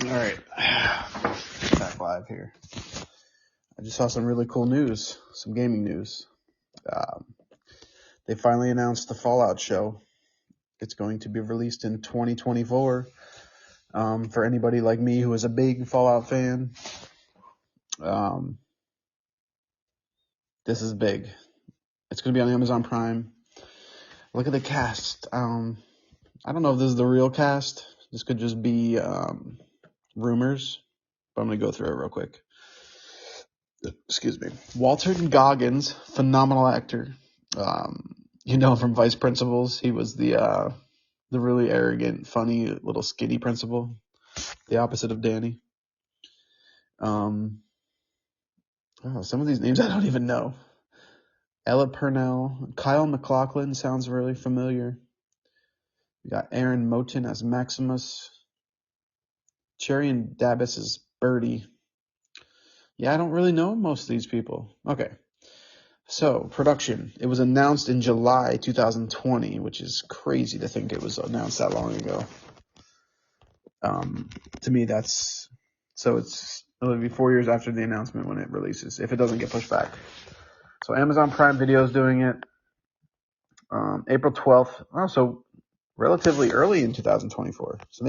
All right, back live here. I just saw some really cool news, some gaming news. They finally announced the Fallout show. It's going to be released in 2024. For anybody like me who is a big Fallout fan, this is big. It's going to be on Amazon Prime. Look at the cast. I don't know if this is the real cast. This could just be rumors, but I'm going to go through it real quick. Excuse me. Walter Goggins, phenomenal actor. From Vice Principals, he was the really arrogant, funny, little skinny principal, the opposite of Danny. Some of these names I don't even know. Ella Purnell, Kyle MacLachlan sounds really familiar. We got Aaron Moten as Maximus. Cherian Dabis as Birdie. Yeah, I don't really know most of these people. Okay. So, production. It was announc't in July 2020, which is crazy to think it was announced that long ago. To me, it'll be 4 years after the announcement when it releases, if it doesn't get pushed back. So, Amazon Prime Video is doing it. April 12th. So relatively early in 2024. So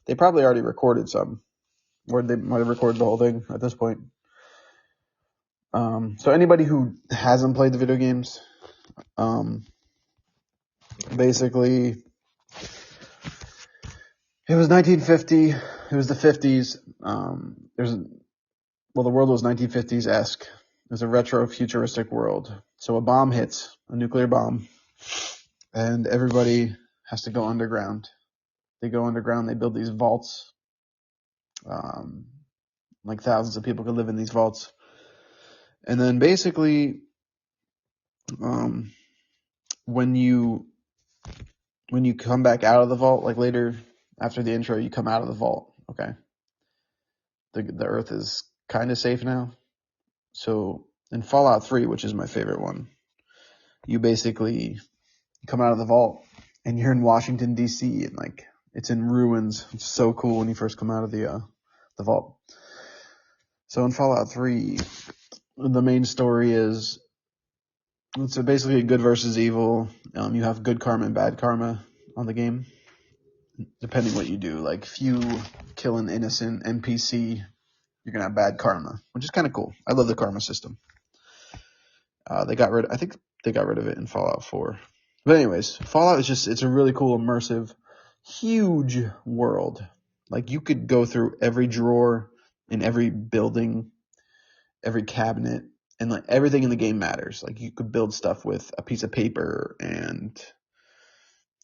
they probably already recorded some, or they might have recorded the whole thing at this point. So anybody who hasn't played the video games, basically, it was 1950. It was the 50s. The world was 1950s-esque. It was a retro futuristic world. So a bomb hits, a nuclear bomb, and everybody has to go underground. They go underground. They build these vaults. Like thousands of people could live in these vaults. And then basically, when you come back out of the vault, like later after the intro, you come out of the vault. Okay. The Earth is kind of safe now. So in Fallout 3, which is my favorite one, you basically come out of the vault and you're in Washington D.C. and like it's in ruins. It's so cool when you first come out of the vault. So in Fallout 3, the main story is it's basically good versus evil. You have good karma and bad karma on the game, depending what you do. Like if you kill an innocent NPC, you're gonna have bad karma, which is kind of cool. I love the karma system. I think they got rid of it in Fallout 4. But anyways, Fallout it's a really cool, immersive, huge world. Like you could go through every drawer in every building, every cabinet, and like everything in the game matters. Like you could build stuff with a piece of paper and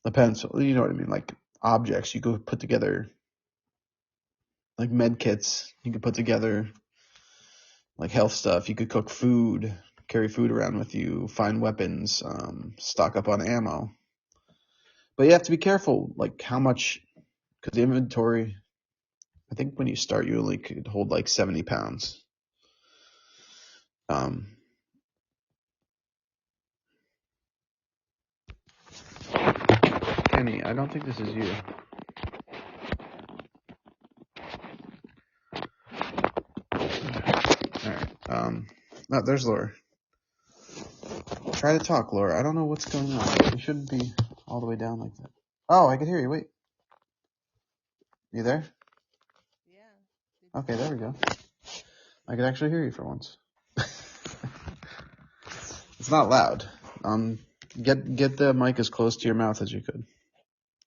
a pencil. You know what I mean? Like objects. You could put together like med kits. You could put together like health stuff. You could cook food, carry food around with you, find weapons, stock up on ammo. But you have to be careful, like how much, because the inventory, I think when you start, you only could hold like 70 pounds. Kenny, I don't think this is you. Alright. No, there's Laura. Try to talk, Laura. I don't know what's going on. It shouldn't be all the way down like that. Oh, I can hear you. Wait. You there? Yeah. Okay, there we go. I can actually hear you for once. It's not loud. Get the mic as close to your mouth as you could.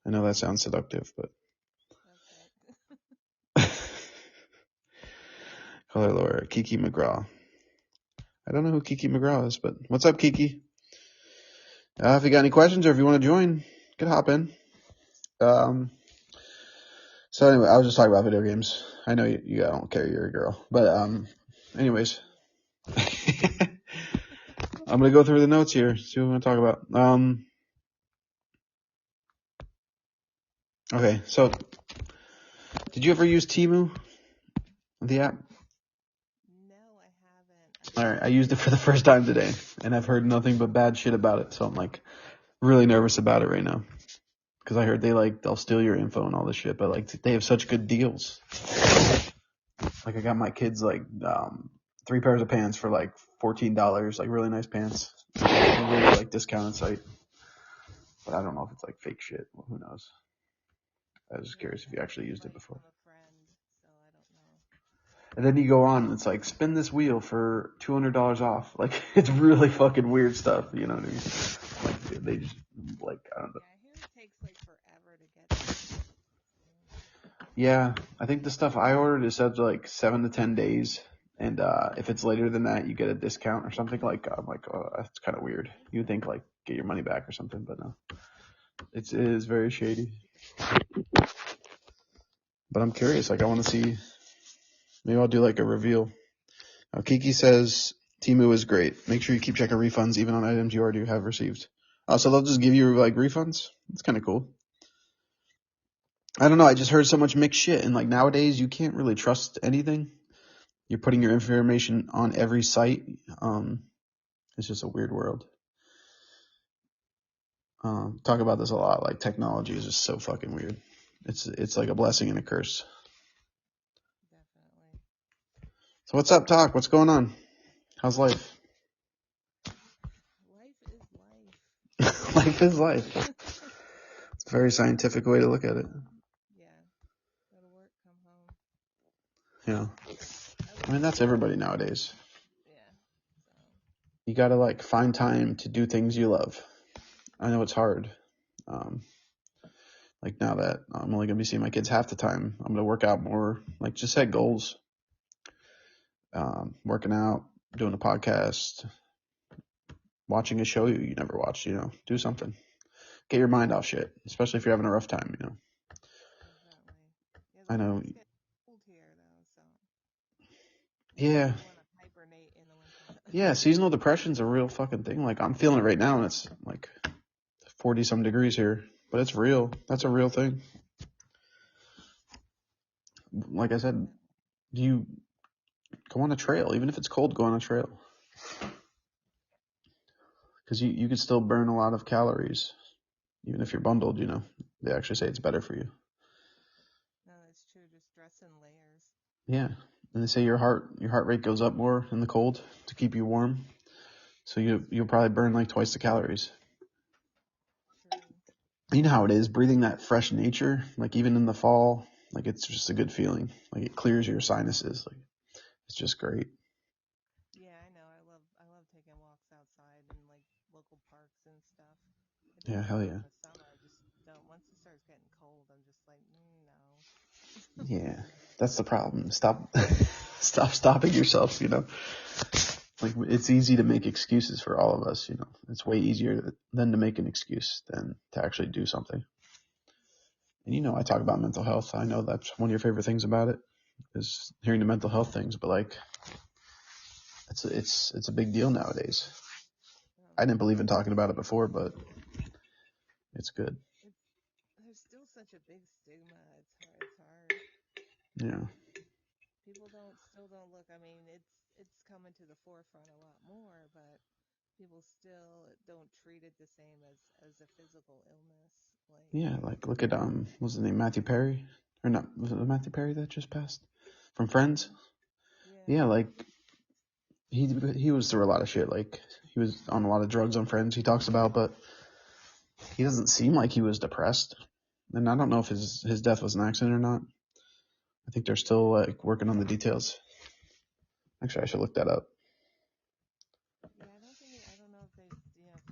I know that sounds seductive, but. Okay. Call her Laura. Kiki McGraw. I don't know who Kiki McGraw is, but what's up, Kiki? If you got any questions or if you want to join, you can hop in. So anyway, I was just talking about video games. I know you don't care, you're a girl. But anyways. I'm going to go through the notes here, see what we want to talk about. Okay, so did you ever use Temu, the app? No, I haven't. All right, I used it for the first time today, and I've heard nothing but bad shit about it, so I'm like really nervous about it right now. Because I heard they'll steal your info and all this shit, but like they have such good deals. Like I got my kids like 3 pairs of pants for like $14, like really nice pants. A really like discounted site. But I don't know if it's like fake shit. Well, who knows? I was just curious if you actually used it before. From a friend, so I don't know. And then you go on and it's like spin this wheel for $200 off. Like it's really fucking weird stuff, you know what I mean? Like they just like I don't know. Yeah, I hear it takes like forever to get there. Yeah, I think the stuff I ordered is said like 7 to 10 days, and if it's later than that, you get a discount or something. Like I'm like, oh, that's kind of weird. You would think like get your money back or something, but no, it is very shady. But I'm curious. Like I want to see. Maybe I'll do like a reveal. Kiki says Temu is great. Make sure you keep checking refunds even on items you already have received. So they'll just give you like refunds. It's kind of cool. I don't know. I just heard so much mixed shit, and like nowadays you can't really trust anything. You're putting your information on every site. It's just a weird world. Talk about this a lot. Like technology is just so fucking weird. It's like a blessing and a curse. Definitely. So what's up, Talk? What's going on? How's life? Life is life. Life is life. It's a very scientific way to look at it. Yeah. Go to work, come home. Yeah. I mean, that's everybody nowadays. Yeah. So. You gotta like find time to do things you love. I know it's hard. Like now that I'm only gonna be seeing my kids half the time, I'm gonna work out more. Like just set goals. Working out, doing a podcast, watching a show you never watched. Do something. Get your mind off shit, especially if you're having a rough time. Definitely. Yeah, I know. It's getting cold here though, so. Yeah. You want to hibernate in the winter. Yeah, seasonal depression's a real fucking thing. Like I'm feeling it right now, and it's like 40 some degrees here, but it's real. That's a real thing. Like I said, you go on a trail, even if it's cold. Go on a trail, because you can still burn a lot of calories, even if you're bundled. They actually say it's better for you. No, that's true. Just dress in layers. Yeah, and they say your heart rate goes up more in the cold to keep you warm, so you'll probably burn like twice the calories. True. You know how it is, breathing that fresh nature, like even in the fall, like it's just a good feeling. Like it clears your sinuses. Like it's just great. Yeah, I know. I love taking walks outside in like local parks and stuff. I do Yeah, it hell more yeah. in the summer. I just don't. Once it starts getting cold, I'm just like, no. Yeah, that's the problem. Stop stopping yourself. Like it's easy to make excuses for all of us. It's way easier than to make an excuse than to actually do something. And I talk about mental health. I know that's one of your favorite things about it is hearing the mental health things, but like it's a big deal nowadays. I didn't believe in talking about it before, but it's good. There's still such a big stigma. It's hard. Yeah. People still don't look. I mean, it's coming to the forefront a lot more, but people still don't treat it the same as a physical illness. Like, Yeah, like look at what's his name, Matthew Perry, or not? Was it Matthew Perry that just passed from Friends? Yeah, like he was through a lot of shit. Like he was on a lot of drugs on Friends. He talks about, but he doesn't seem like he was depressed. And I don't know if his death was an accident or not. I think they're still like working on the details. Actually, I should look that up. yeah, I don't know if they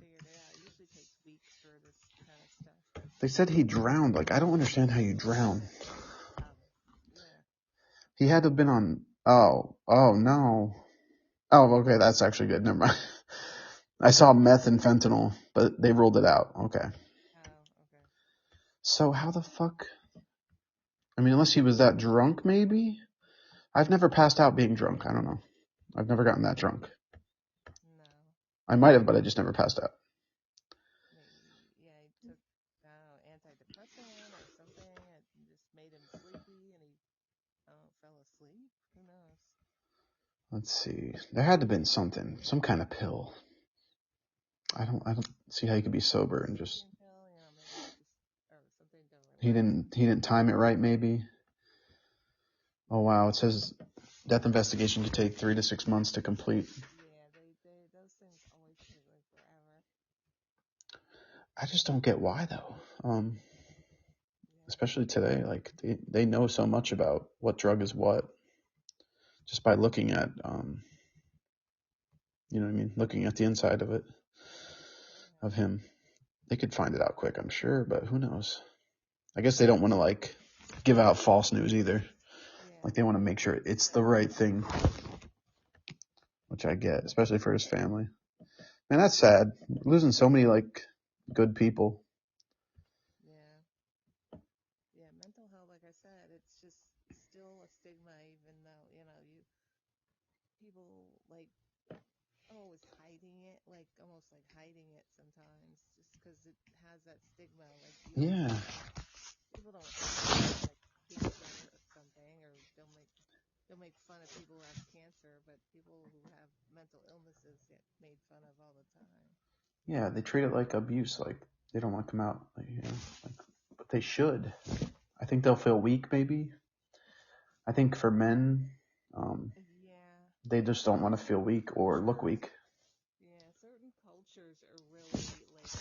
figured it out. It usually takes weeks for this kind of stuff. They said he drowned. Like I don't understand how you drown. Yeah. He had to have been on. Oh no. Oh, okay, that's actually good. Never mind. I saw meth and fentanyl, but they ruled it out. Okay. Oh, okay. So how the fuck? I mean, unless he was that drunk, maybe? I've never passed out being drunk. I don't know. I've never gotten that drunk. No. I might have, but I just never passed out. Maybe, yeah, he took, I don't know, antidepressant or something. It just made him sleepy and he, I don't know, fell asleep. Who knows? Let's see. There had to have been something, some kind of pill. I don't see how you could be sober and just. Sleeping pill, maybe just, or He didn't time it right, maybe. Oh wow, it says death investigation could take 3 to 6 months to complete. Yeah, they those things always take like forever. I just don't get why though. Yeah. Especially today, like they know so much about what drug is what just by looking at you know what I mean, looking at the inside of it, Yeah. of him. They could find it out quick, I'm sure, but who knows? I guess they don't want to like give out false news either. Yeah. Like they want to make sure it's the right thing, which I get, especially for his family. Man, that's sad. We're losing so many like good people. Yeah. Yeah, mental health, like I said, it's just still a stigma, even though, people like, oh, is hiding it, like almost like hiding it sometimes, just because it has that stigma. Like Yeah. people don't hate like cancer or something, or they'll make fun of people who have cancer, but people who have mental illnesses get made fun of all the time. Yeah, they treat it like abuse, like they don't want to come out, like, you know, like, but they should. I think they'll feel weak, maybe. I think for men, Yeah. they just don't want to feel weak or look weak. Yeah, certain cultures are really like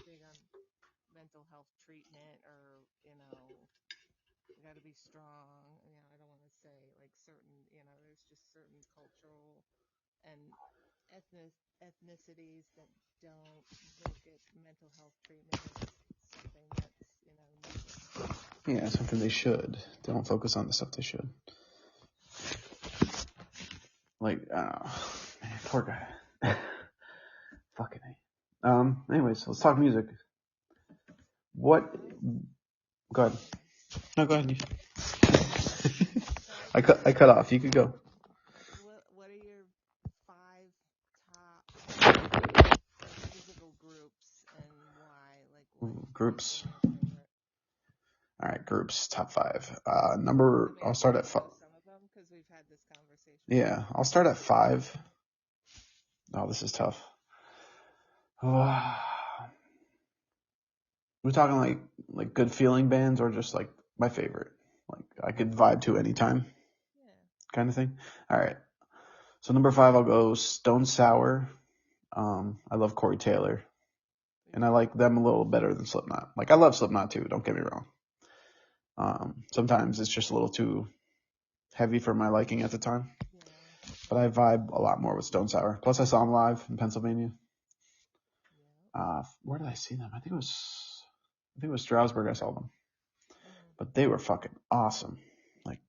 big on mental health treatment, or you got to be strong. I don't want to say like certain, there's just certain cultural and ethnicities that don't look at mental health treatment as something that's, needed. Yeah, something they should. They don't focus on the stuff they should. Like, man, poor guy. Fucking A. Anyways, let's talk music. What? Go ahead. No, go ahead. I cut off. You could go. What are your 5 top musical groups and why? Like what Groups. your favorite? All right, groups. Top 5. I'll I start at already 5. know some of them because we've had this conversation. Yeah, I'll start at 5. Oh, this is tough. We're talking like good feeling bands or just like my favorite. Like I could vibe to anytime. Yeah. Kind of thing. All right. So number 5, I'll go Stone Sour. I love Corey Taylor. And I like them a little better than Slipknot. Like I love Slipknot too, don't get me wrong. Sometimes it's just a little too heavy for my liking at the time. Yeah. But I vibe a lot more with Stone Sour. Plus I saw them live in Pennsylvania. Where did I see them? I think it was Stroudsburg I saw them. But they were fucking awesome. Like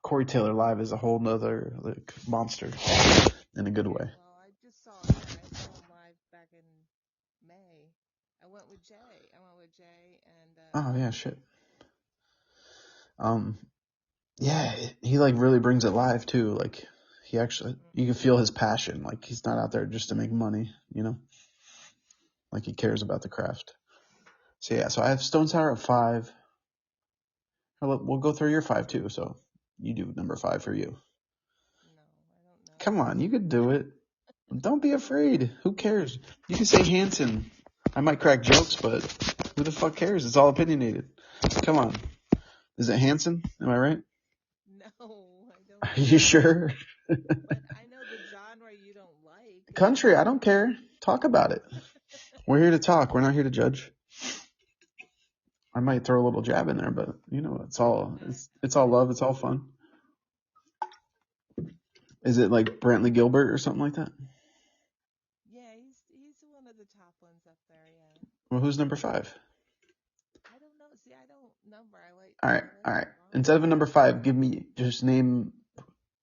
Corey Taylor live is a whole nother like monster in a good way. Well, I just saw him live back in May. I went with Jay and Oh yeah, shit. Yeah, he like really brings it live too. Like he actually, you can feel his passion. Like he's not out there just to make money, you know. Like he cares about the craft. So yeah, so I have Stone Sour at 5. We'll go through your 5 too. So you do number 5 for you. no, I don't know. Come on, you could do it. Don't be afraid. Who cares? You can say Hanson. I might crack jokes, but who the fuck cares? It's all opinionated. Come on. Is it Hanson? Am I right? No, I don't. Are you sure? But I know the genre you don't like. Country, I don't care. Talk about it. We're here to talk. We're not here to judge. I might throw a little jab in there, but it's all love. It's all fun. Is it like Brantley Gilbert or something like that? Yeah, he's one of the top ones up there. Yeah. Well, who's number 5? I don't know. See, I don't number. All right. Instead of a number 5, just name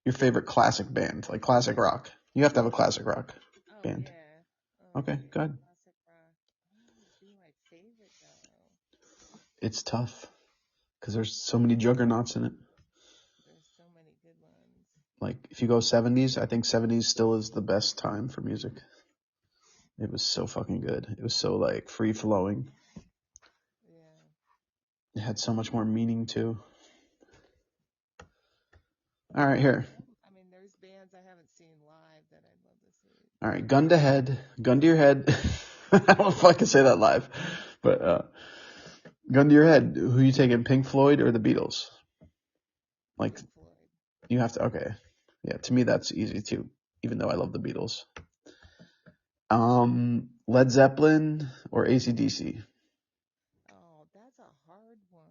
your favorite classic band, like classic rock. You have to have a classic rock band. Yeah. Okay, go ahead. Classic rock. What would be my favorite though? It's tough because there's so many juggernauts in it. There's so many good ones. Like if you go 70s, I think 70s still is the best time for music. It was so fucking good. It was so like free flowing. Yeah. It had so much more meaning too. All right, here. I mean, there's bands I haven't seen live that I'd love to see. All right, gun to your head. I don't know if I can say that live, but Gun to your head. Who you taking, Pink Floyd or the Beatles? Like, Pink Floyd. you have to. Okay, yeah. To me, that's easy too. Even though I love the Beatles. Led Zeppelin or AC/DC? Oh, that's a hard one.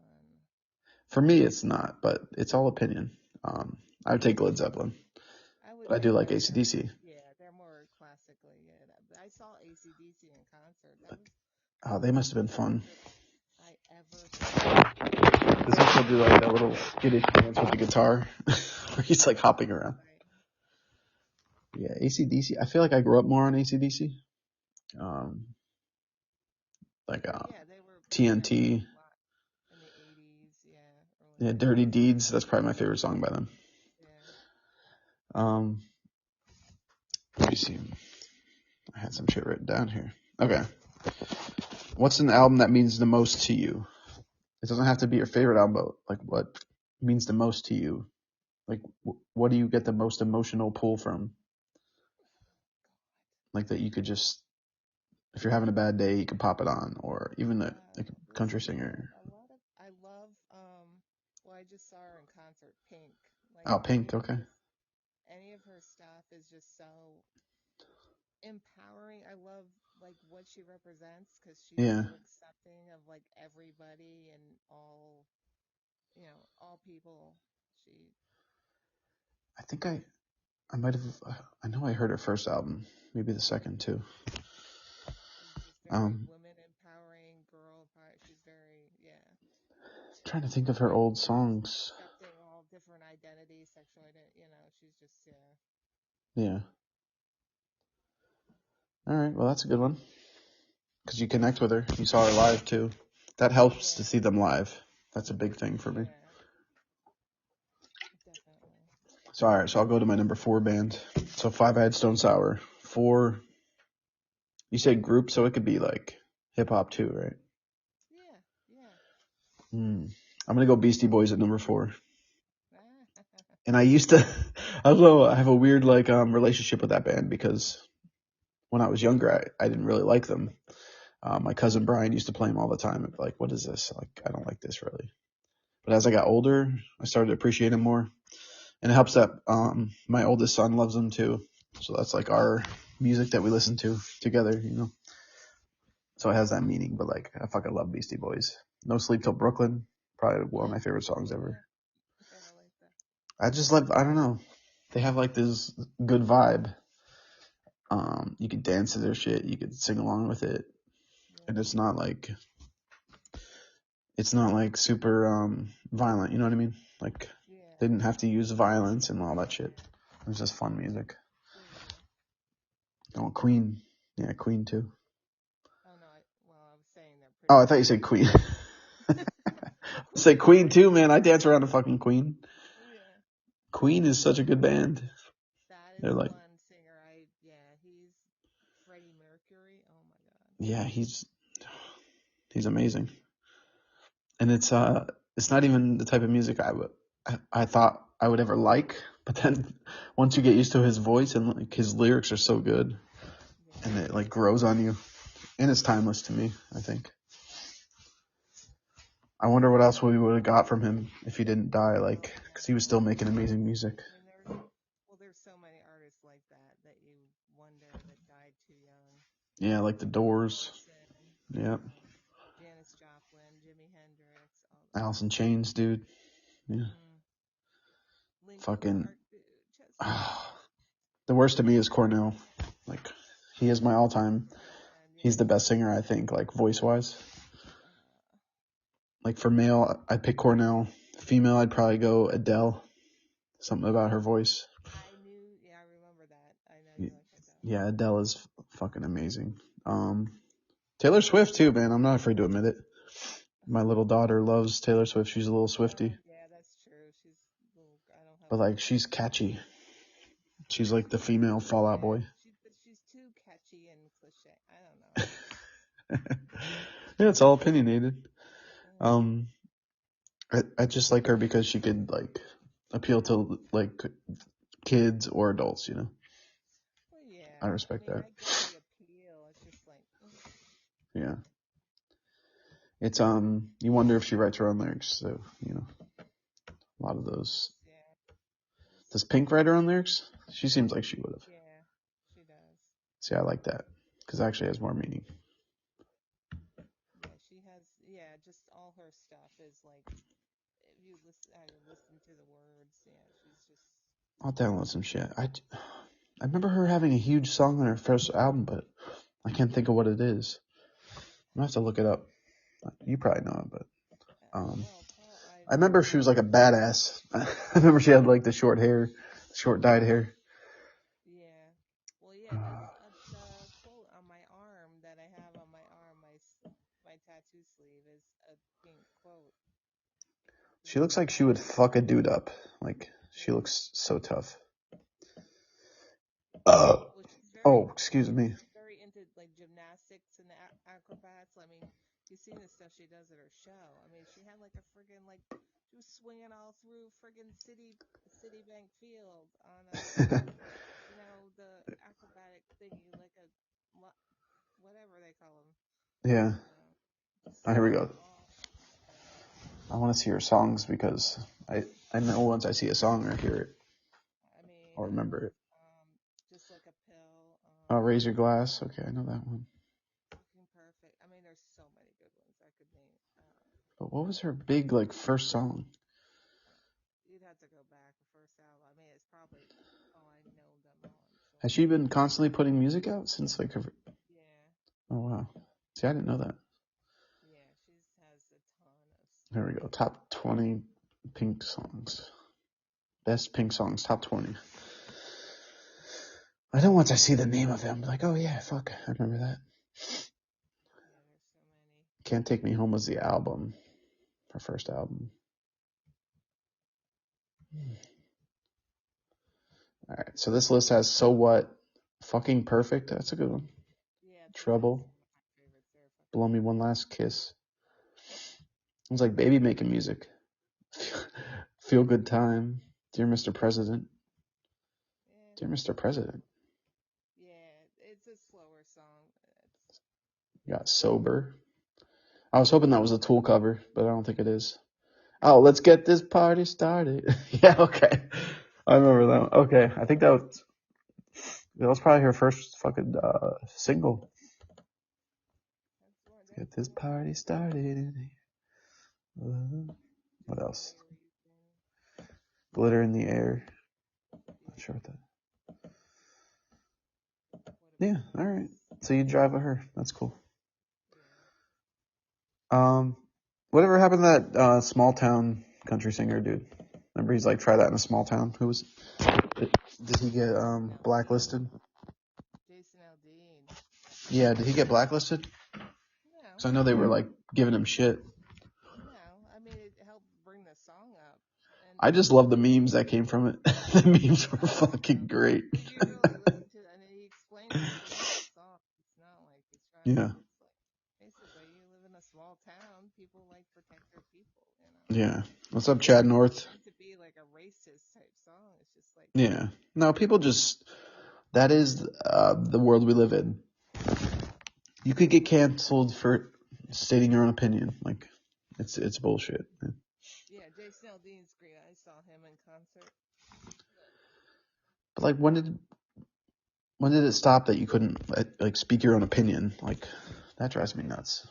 For me, it's not, but it's all opinion. I would take Led Zeppelin, I would but I do take like Led AC/DC. Zeppelin. Yeah, they're more classically. Yeah, I saw AC/DC in concert. That was Oh, they must have been the fun. concert I ever saw. Does he still do like that little skittish dance with the guitar, where he's like hopping around? Right. Yeah, AC/DC. I feel like I grew up more on AC/DC. Um, like Yeah, they were TNT. a lot in the 80s. Yeah, early Yeah, 90s. Dirty Deeds. That's probably my favorite song by them. Yeah. Um, let me see. I had some shit written down here. Okay. What's an album that means the most to you? It doesn't have to be your favorite album, but like what means the most to you? Like, what do you get the most emotional pull from? Like that you could just, if you're having a bad day, you can pop it on, or even a country singer. A lot of I love well, I just saw her in concert, Pink. Like Oh, Pink. Okay. any of her stuff is just so empowering. I love like what she represents because she's Yeah. so accepting of like everybody and all, all people. She I think I might have, I know I heard her first album, maybe the second too. She's just very Um, women empowering, girl power. She's very, yeah. Trying to think of her old songs. Accepting all different identities, sexual identity, she's just, yeah. Yeah. All right. Well, that's a good one. Because you connect with her. You saw her live too. That helps to Yeah, see them live. That's a big thing for me. yeah, definitely. So, all right. So I'll go to my number 4 band. So 5, I had Stone Sour. 4, you said group, so it could be like hip hop too, right? Yeah, yeah. I'm going to go Beastie Boys at number 4. And I used to, although I have a weird like relationship with that band because when I was younger, I didn't really like them. My cousin Brian used to play them all the time. And be like, what is this? Like, I don't like this really. But as I got older, I started to appreciate them more. And it helps that my oldest son loves them too. So that's like our music that we listen to together, So it has that meaning. But like, I fucking love Beastie Boys. No Sleep Till Brooklyn, probably one of my favorite songs ever. Yeah, I like that. I just love, I don't know. They have like this good vibe. You could dance to their shit. You could sing along with it. Yeah, And it's not like super violent, you know what I mean? Like yeah, they didn't have to use violence and all that shit. It was just fun music. totally. Oh, Queen. Yeah, Queen too. Oh no, I was saying they're Oh, pretty I thought you good. said Queen. I Queen said is Queen too, great. man. I dance around to fucking Queen. Yeah, Queen is such a good band. that is They're like, one singer. Yeah, he's Freddie Mercury. Oh my God. yeah, he's amazing. And it's not even the type of music I thought I would ever like. But then once you get used to his voice and like his lyrics are so good, Yeah, and it like grows on you, and it's timeless to me, I think. I wonder what else we would have got from him if he didn't die, I like, don't because he was still know. making amazing music. I mean, there's so many artists like that you wonder that died too young. Yeah, like the Jim Doors. Morrison, Yeah. Janis Joplin, Jimi Hendrix, all Alice in Chains, dude. Yeah. mm, Linkin Fucking. Park, dude. Just The worst to me is Cornell. Like, he is my all-time. sad. He's the Yeah. best singer, I think, like voice-wise. Uh, Like for male, I'd pick Cornell. Female, I'd probably go Adele. Something about her voice. I remember that. I know you like Adele. Yeah, Adele is fucking amazing. Taylor Swift too, man. I'm not afraid to admit it. My little daughter loves Taylor Swift. She's a little Swiftie, Yeah, that's true. She's a little. I don't have but a like daughter. she's catchy. She's like the female Fall Out Boy. But she's too catchy and cliche. I don't know. Yeah, it's all opinionated. Mm. I just like her because she could like appeal to like kids or adults. Well, I yeah. I respect mean, that. I get the appeal. It's just like, Yeah. It's you wonder if she writes her own lyrics, so a lot of those. Yeah. Does Pink write her own lyrics? She seems like she would have. Yeah, she does. See, I like that because it actually has more meaning. Yeah, she has. Yeah, just all her stuff is like, if you listen to the words, yeah, she's just. I'll download some shit. I remember her having a huge song on her first album, but I can't think of what it is. I'm gonna have to look it up. You probably know it, but Well, I remember she was like a badass. I remember she had like the short hair, short dyed hair. Yeah. Well, yeah. The quote on my arm that I have on my arm, my tattoo sleeve is a Pink quote. She looks like she would fuck a dude up. Like she looks so tough. Well, Oh, excuse me. She's very into like gymnastics and acrobats. I mean, you've seen the stuff she does at her show. I mean, she had like a friggin' like she was swinging all through friggin' Citibank Field on the acrobatic thingy, like a whatever they call them. Yeah. Just Here we go. all. I want to see her songs because I know once I see a song or hear it, I mean, I'll remember it. just like a pill. Raise Your Glass. Okay, I know that one. Looking perfect. I mean, there's so many good ones I could name. But what was her big like first song? You'd have to go back the first album. I mean, it's probably all I know them on. So. Has she been constantly putting music out since like her? Yeah. Oh wow. See, I didn't know that. Yeah, she has a ton of stuff. There we go. Top 20 Pink songs. Best Pink songs. Top 20. I know once I see the name of it, I'm like, oh yeah, fuck, I remember that. Yeah, there's so many. Can't Take Me Home was the album. Her first album. All right, so this list has So What, Fucking Perfect. That's a good one. Yeah, Trouble. That's one of my favorites there. Blow Me One Last Kiss. It's like Baby making music. Feel Good Time. Dear Mr. President. Yeah. Dear Mr. President. Yeah, it's a slower song. You got Sober. I was hoping that was a Tool cover, but I don't think it is. Oh, let's get this party started. Yeah, okay. I remember that one. Okay, I think that was probably her first fucking single. Let's get this party started. What else? Glitter in the Air. Not sure what that. Yeah, all right. So you drive with her. That's cool. Whatever happened to that small town country singer dude? Remember he's like, try that in a small town. Who was? Did he get blacklisted? Jason Aldean. Yeah, did he get blacklisted? No. So I know they were like giving him shit. No, I mean it helped bring the song up. And I just love the memes that came from it. The memes were fucking great. If you really listen to it, and he explains it in the song, it's not like he's trying. Yeah. It's like basically you live in a small town, people like protect their people. Yeah. What's up, Chad North? It's meant to be like a racist type song. It's just like. Yeah. No, people just. That is the world we live in. You could get canceled for stating your own opinion. Like, it's bullshit. Yeah, Jason Aldean's great. I saw him in concert. But like, when did it stop that you couldn't like speak your own opinion? Like, that drives me nuts.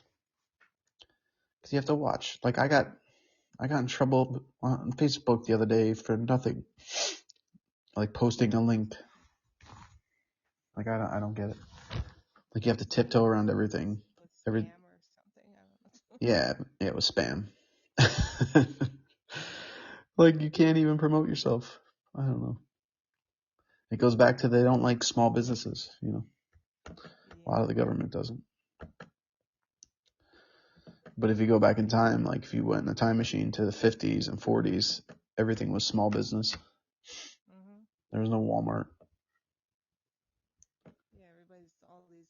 Because you have to watch. Like, I got in trouble on Facebook the other day for nothing. Like posting a link. Like, I don't get it. Like, you have to tiptoe around everything. Spam or something. I don't know. Yeah, it was spam. Like, you can't even promote yourself. I don't know. It goes back to they don't like small businesses, A lot of the government doesn't. But if you go back in time, like if you went in a time machine to the 50s and 40s, everything was small business. Mm-hmm. There was no Walmart. Yeah, everybody's all these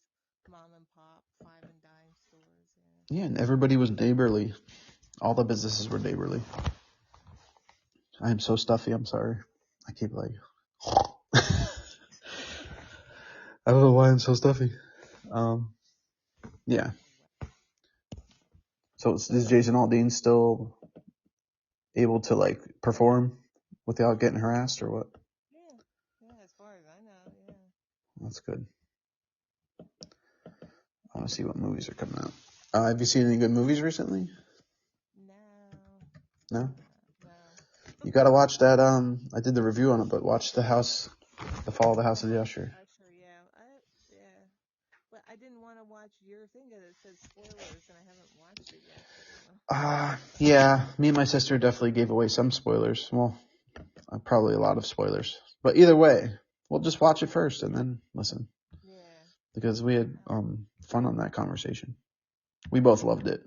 mom and pop, 5 and dime stores. Yeah, and everybody was neighborly. All the businesses were neighborly. I am so stuffy. I'm sorry. I keep like. I don't know why I'm so stuffy. Yeah. So is Jason Aldean still able to like perform without getting harassed or what? Yeah, as far as I know, yeah. That's good. I want to see what movies are coming out. Have you seen any good movies recently? No. No? No. You gotta watch that, I did the review on it, but watch The Fall of the House of the Usher. Usher, yeah. Yeah. But I didn't want to watch your thing that it says spoilers, and I haven't watched it yet, so I don't know. Yeah, me and my sister definitely gave away some spoilers. Well, probably a lot of spoilers. But either way, we'll just watch it first and then listen. Yeah. Because we had fun on that conversation. We both loved it.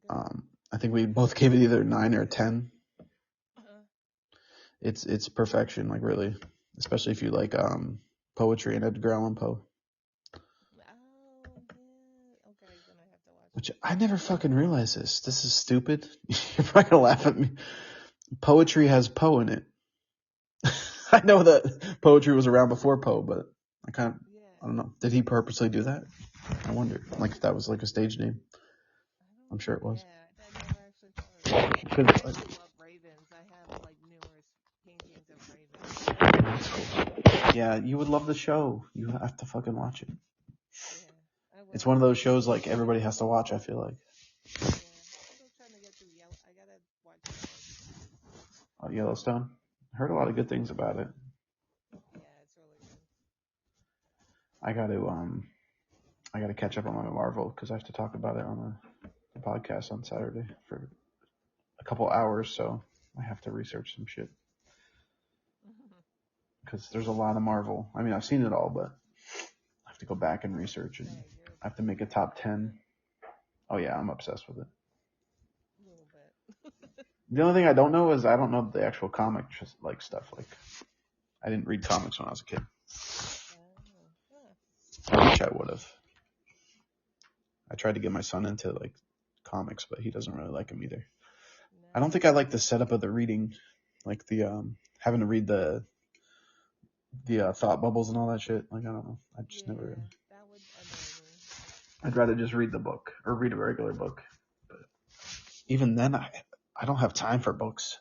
Oh, good. I think we both gave it either 9 or 10. Uh-huh. It's perfection, like really. Especially if you like poetry and Edgar Allan Poe. Oh, yeah. Okay, then I have to watch Which it. I never fucking realized this. This is stupid. You're probably gonna laugh at me. Poetry has Poe in it. I know that poetry was around before Poe, but I don't know. Did he purposely do that? I wonder. Like if that was like a stage name. I'm sure it was. Yeah, I never actually thought of that. I actually love ravens. I have like numerous paintings of ravens. Yeah, you would love the show. You have to fucking watch it. Yeah, I will. It's one of those shows like everybody has to watch, I feel like. Yeah, I'm still trying to get through I gotta watch Yellowstone. Yellowstone? I heard a lot of good things about it. Yeah, it's really good. I gotta catch up on my Marvel because I have to talk about it on a podcast on Saturday for a couple hours, so I have to research some shit. Because there's a lot of Marvel. I mean, I've seen it all, but I have to go back and research and I have to make a top 10. Oh yeah, I'm obsessed with it. A little bit. The only thing I don't know is I don't know the actual comic like stuff. Like I didn't read comics when I was a kid. I wish I would have. I tried to get my son into like comics, but he doesn't really like them either. No. I don't think I like the setup of the reading, like the having to read the thought bubbles and all that shit. Like I don't know. I just never. That would annoy me. I'd rather just read the book or read a regular book. But even then, I don't have time for books.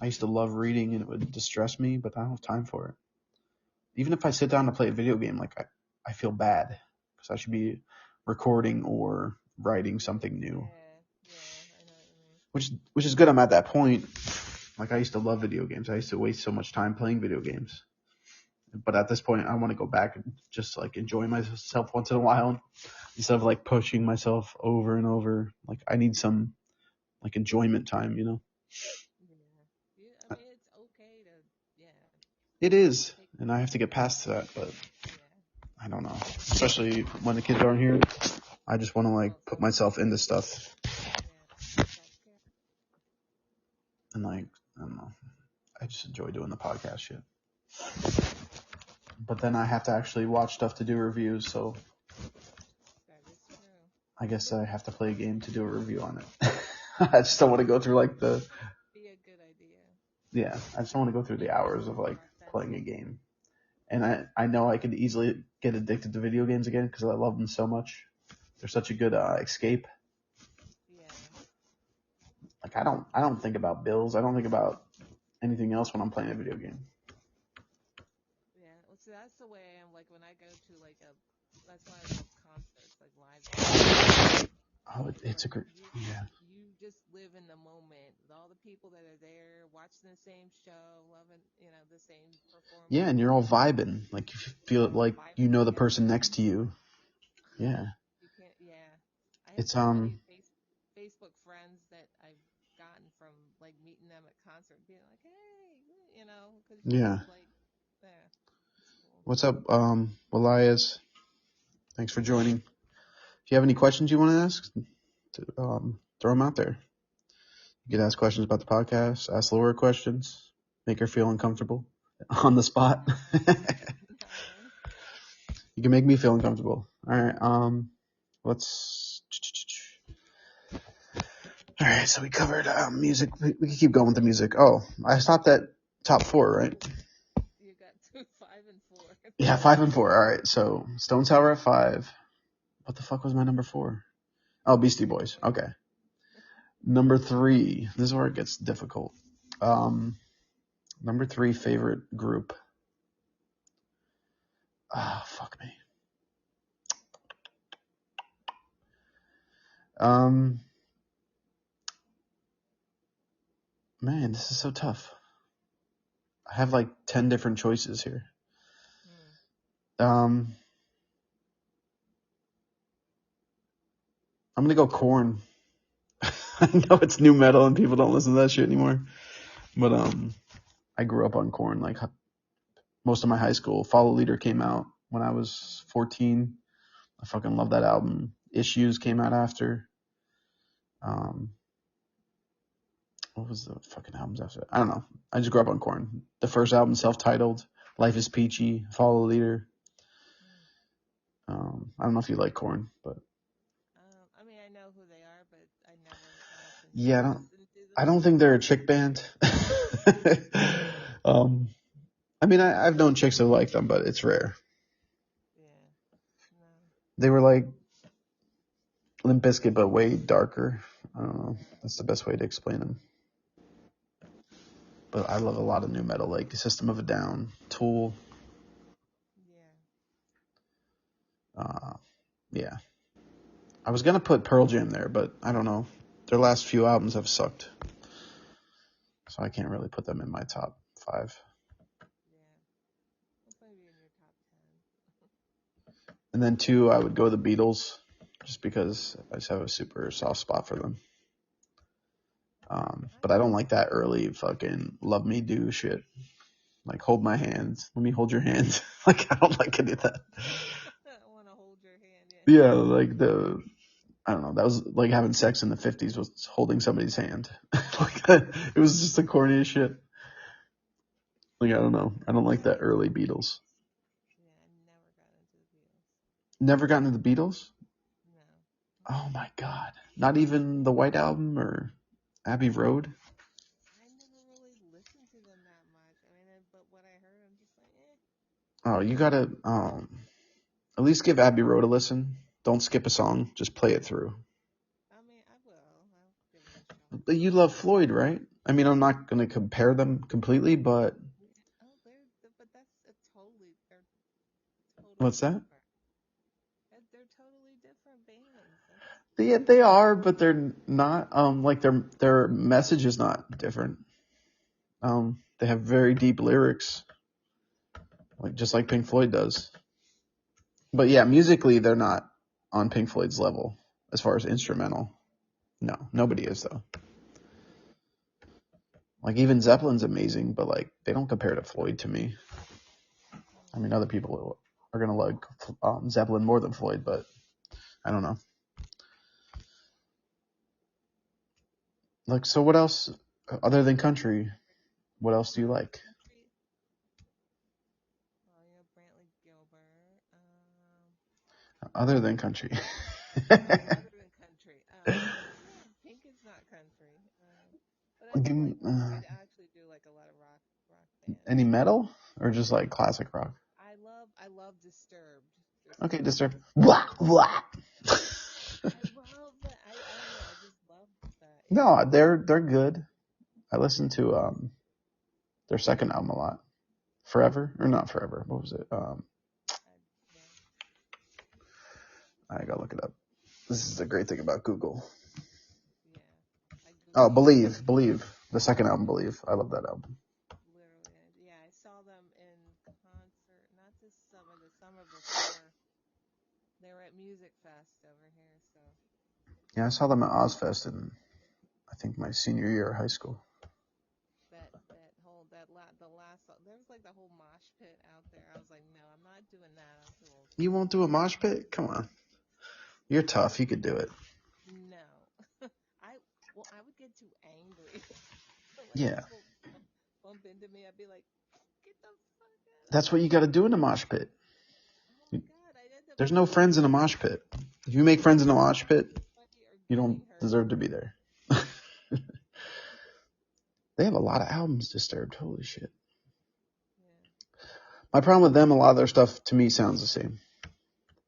I used to love reading and it would distress me, but I don't have time for it. Even if I sit down to play a video game, like I feel bad because I should be recording or writing something new. Yeah, I know what you mean. Which is good. I'm at that point. Like I used to love video games. I used to waste so much time playing video games. But at this point, I want to go back and just like enjoy myself once in a while instead of like pushing myself over and over. Like I need some like enjoyment time, you know? Yeah, I mean, it's okay to, It is. And I have to get past that, but I don't know. Especially when the kids aren't here. I just want to like put myself into stuff. And like, I don't know. I just enjoy doing the podcast shit. But then I have to actually watch stuff to do reviews, so that is true. I guess I have to play a game to do a review on it. I just don't want to go through like Be a good idea. Yeah, I just don't want to go through the hours of like playing a game. And I know I could easily get addicted to video games again because I love them so much. They're such a good escape. Yeah. Like I don't think about bills. I don't think about anything else when I'm playing a video game. Yeah. Well, see, that's the way I am. Like when I go to that's why I love concerts, like live concerts. Oh, it's a great. Yeah. You just live in the moment with all the people that are there, watching the same show, loving, the same performance. Yeah, and you're all vibing. Like you feel like you know the person next to you. Yeah. You can't. Yeah. I have It's so many Facebook friends that I've gotten from like meeting them at concert, being like, hey, because yeah. like, yeah. Cool. What's up, Elias? Thanks for joining. If you have any questions you want to ask, throw them out there. You can ask questions about the podcast, ask Laura questions, make her feel uncomfortable on the spot. You can make me feel uncomfortable. All right. All right. So we covered music. We can keep going with the music. Oh, I stopped at top 4, right? You got 5 and 4. Yeah, 5 and 4. All right. So Stone Sour at 5. What the fuck was my number 4? Oh, Beastie Boys. Okay. Number 3. This is where it gets difficult. Number 3 favorite group. Ah, fuck me. Man, this is so tough. I have like 10 different choices here. I'm gonna go Korn. I know it's new metal and people don't listen to that shit anymore, but I grew up on Korn. Like most of my high school. Follow Leader came out when I was 14. I fucking love that album. Issues came out after. What was the fucking albums after that? I don't know. I just grew up on Korn. The first album, self-titled, Life is Peachy, Follow the Leader. I don't know if you like Korn, but I mean, I know who they are, but I never yeah, listened to them. I don't think they're a chick band. I mean, I've known chicks that like them, but it's rare. Yeah. No. They were like Limp Bizkit, but way darker. I don't know. That's the best way to explain them. But I love a lot of new metal, like System of a Down, Tool. Yeah. I was gonna put Pearl Jam there, but I don't know. Their last few albums have sucked, so I can't really put them in my top 5. Yeah. They'll probably be in your top 10. And then 2, I would go the Beatles, just because I just have a super soft spot for them. But I don't like that early fucking Love Me Do shit. Like, hold my hand. Let me hold your hand. Like, I don't like any of that. I want to hold your hand. Yeah. Yeah, like I don't know. That was like having sex in the 50s was holding somebody's hand. Like, it was just the corniest shit. Like, I don't know. I don't like that early Beatles. Yeah, I never got into the Beatles. Never gotten into the Beatles? No. Oh my god. Not even the White Album or Abbey Road? I never really listened to them that much. I mean, but what I heard, I'm just like, Oh, you gotta at least give Abbey Road a listen. Don't skip a song. Just play it through. I mean, I will. I'll give it a shot. But you love Floyd, right? I mean, I'm not gonna compare them completely, but But that's they're totally what's that? different. They're totally different bands. Yeah, they are, but they're not. Like their message is not different. They have very deep lyrics, like just like Pink Floyd does. But yeah, musically, they're not on Pink Floyd's level as far as instrumental. No, nobody is though. Like even Zeppelin's amazing, but like they don't compare to Floyd to me. I mean, other people are gonna like Zeppelin more than Floyd, but I don't know. Like, so what else other than country? What else do you like? Country. Well, Brantley Gilbert. Other than country. Other than country. Pink is not country. But I do like rock. I actually do like a lot of rock bands. Any metal or just like classic rock? I love Disturbed. Okay, Disturbed. Blah, blah. I love that. I don't know. I just love that. No, they're good. I listened to their second album a lot. Forever or not Forever? What was it? I gotta look it up. This is the great thing about Google. Yeah. Oh, Believe. The second album, Believe. I love that album. Literally, yeah. I saw them in concert, not this summer, the summer before. They were at Music Fest over here, so. Yeah, I saw them at Ozfest in, I think, my senior year of high school. The last, there was like the whole mosh pit out there. I was like, no, I'm not doing that. I'm too old. You won't do a mosh pit? Come on. You're tough. You could do it. No. I would get too angry. Yeah. People bump into me, I'd be like, get the fuck out. That's what you got to do in a mosh pit. Oh my God, There's no friends in a mosh pit. If you make friends in a mosh pit, you don't deserve to be there. They have a lot of albums, Disturbed. Holy shit. Yeah. My problem with them, a lot of their stuff to me sounds the same.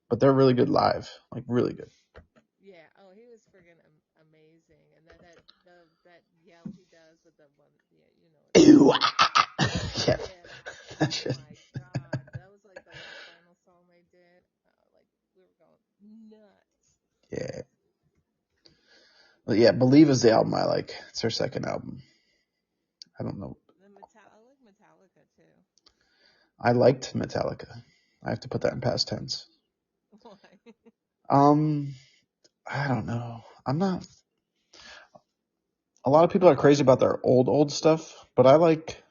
But they're really good live. Like, really good. Yeah. Oh, he was that yell he does with the one, yeah, you know what Ew. Yeah. Yeah. That Oh shit. my God, that was like the final song they did. Like we were going nuts. Yeah. Well, yeah, Believe is the album I like. It's their second album. I don't know. I like Metallica too. I liked Metallica. I have to put that in past tense. Why? I don't know. I'm not. A lot of people are crazy about their old stuff, but I like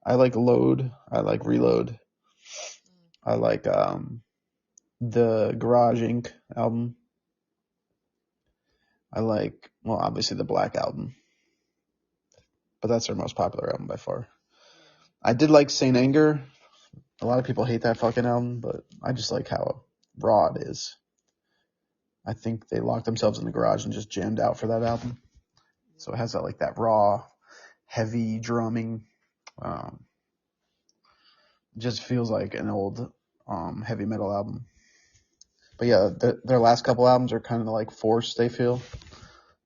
Load. I like Reload. I like the Garage Inc. album. I like, well, obviously the Black album, but that's their most popular album by far. Yeah. I did like Saint Anger. A lot of people hate that fucking album, but I just like how raw it is. I think they locked themselves in the garage and just jammed out for that album. So it has that like that raw, heavy drumming. Just feels like an old heavy metal album. But yeah, their last couple albums are kind of like forced. They feel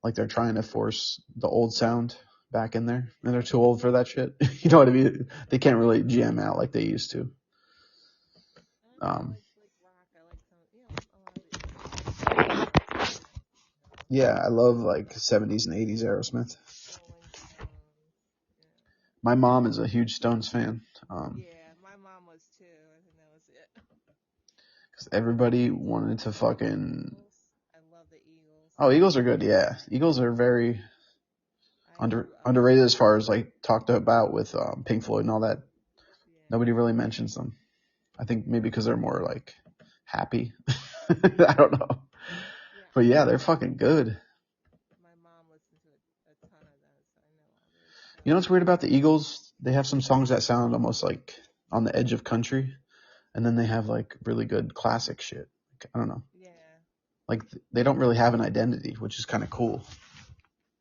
like they're trying to force the old sound back in there, and they're too old for that shit. You know what I mean? They can't really jam out like they used to. I like rock. I like some, a lot of the Yeah, I love like 70s and 80s Aerosmith. Rolling Stones. Yeah. My mom is a huge Stones fan. Yeah, my mom was too. I think that was it. Cause everybody wanted to fucking. Eagles. I love the Eagles. Oh, Eagles are good. Yeah, Eagles are very I do. underrated as far as like talked about with Pink Floyd and all that. Yeah. Nobody really mentions them. I think maybe because they're more like happy. I don't know. Yeah. But yeah, they're fucking good. My mom listened to a ton of that, so I know all their stuff. You know what's weird about the Eagles? They have some songs that sound almost like on the edge of country, and then they have like really good classic shit. Like, I don't know. Yeah. Like they don't really have an identity, which is kind of cool.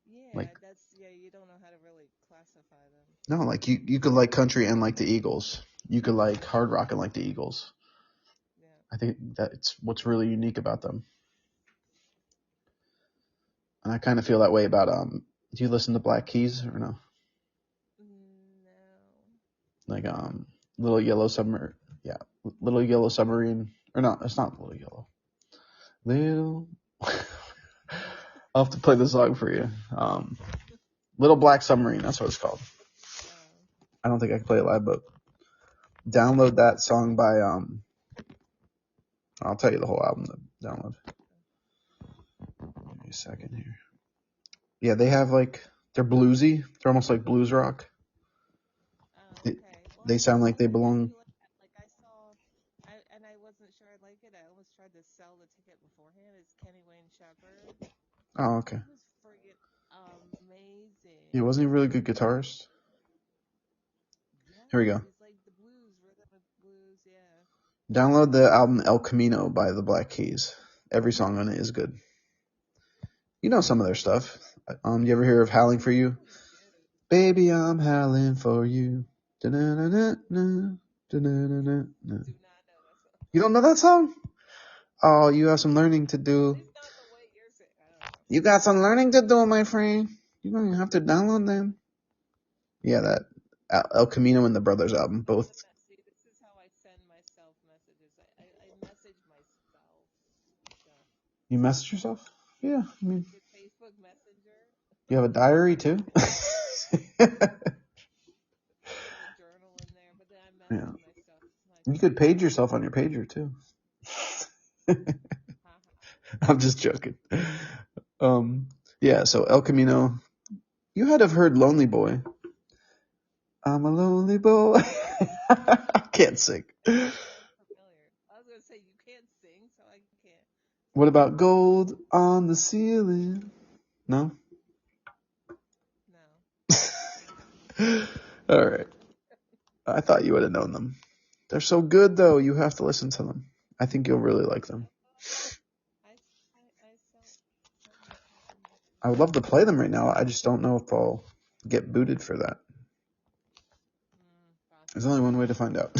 Yeah, Like you don't know how to really classify them. no, like you could like country and like the Eagles. You could like hard rock and like the Eagles. Yeah. I think that's what's really unique about them. And I kind of feel that way about do you listen to Black Keys or no? No. Like Little Yellow Submarine. Yeah, Little Yellow Submarine. Or no, it's not Little Yellow. Little. I'll have to play the song for you. Little Black Submarine. That's what it's called. I don't think I can play it live, but download that song by I'll tell you the whole album to download. Give me a second here. Yeah, they have like they're bluesy. They're almost like blues rock. Oh, okay. Well, They sound like they belong. Like I saw, and I wasn't sure I'd like it. I almost tried to sell the ticket beforehand. It's Kenny Wayne Shepherd. Oh, okay. He was friggin' amazing. Yeah, wasn't he a really good guitarist? Yeah. Here we go. He's like the blues, rhythm of blues. Yeah. Download the album El Camino by the Black Keys. Every song on it is good. You know some of their stuff. You ever hear of Howling for You? Baby, I'm howling for you. Da-na-na-na-na, da-na-na-na-na. Do not know that song. You don't know that song? Oh, you have some learning to do. At least not the way you're saying. I don't know. You got some learning to do, my friend. You're going to have to download them. Yeah, that El Camino and the Brothers album, both. See, this is how I send myself messages. I message myself stuff. You message yourself? Yeah, I mean. With Facebook Messenger. You have a diary too? A journal in there, but then I message myself. You could page yourself on your pager too. I'm just joking. Yeah, so El Camino. You had to have heard Lonely Boy. I'm a lonely boy. I can't sing. Familiar. I was going to say, you can't sing, so I can't. What about Gold on the Ceiling? No? No. All right. I thought you would have known them. They're so good, though. You have to listen to them. I think you'll really like them. I would love to play them right now. I just don't know if I'll get booted for that. There's only one way to find out.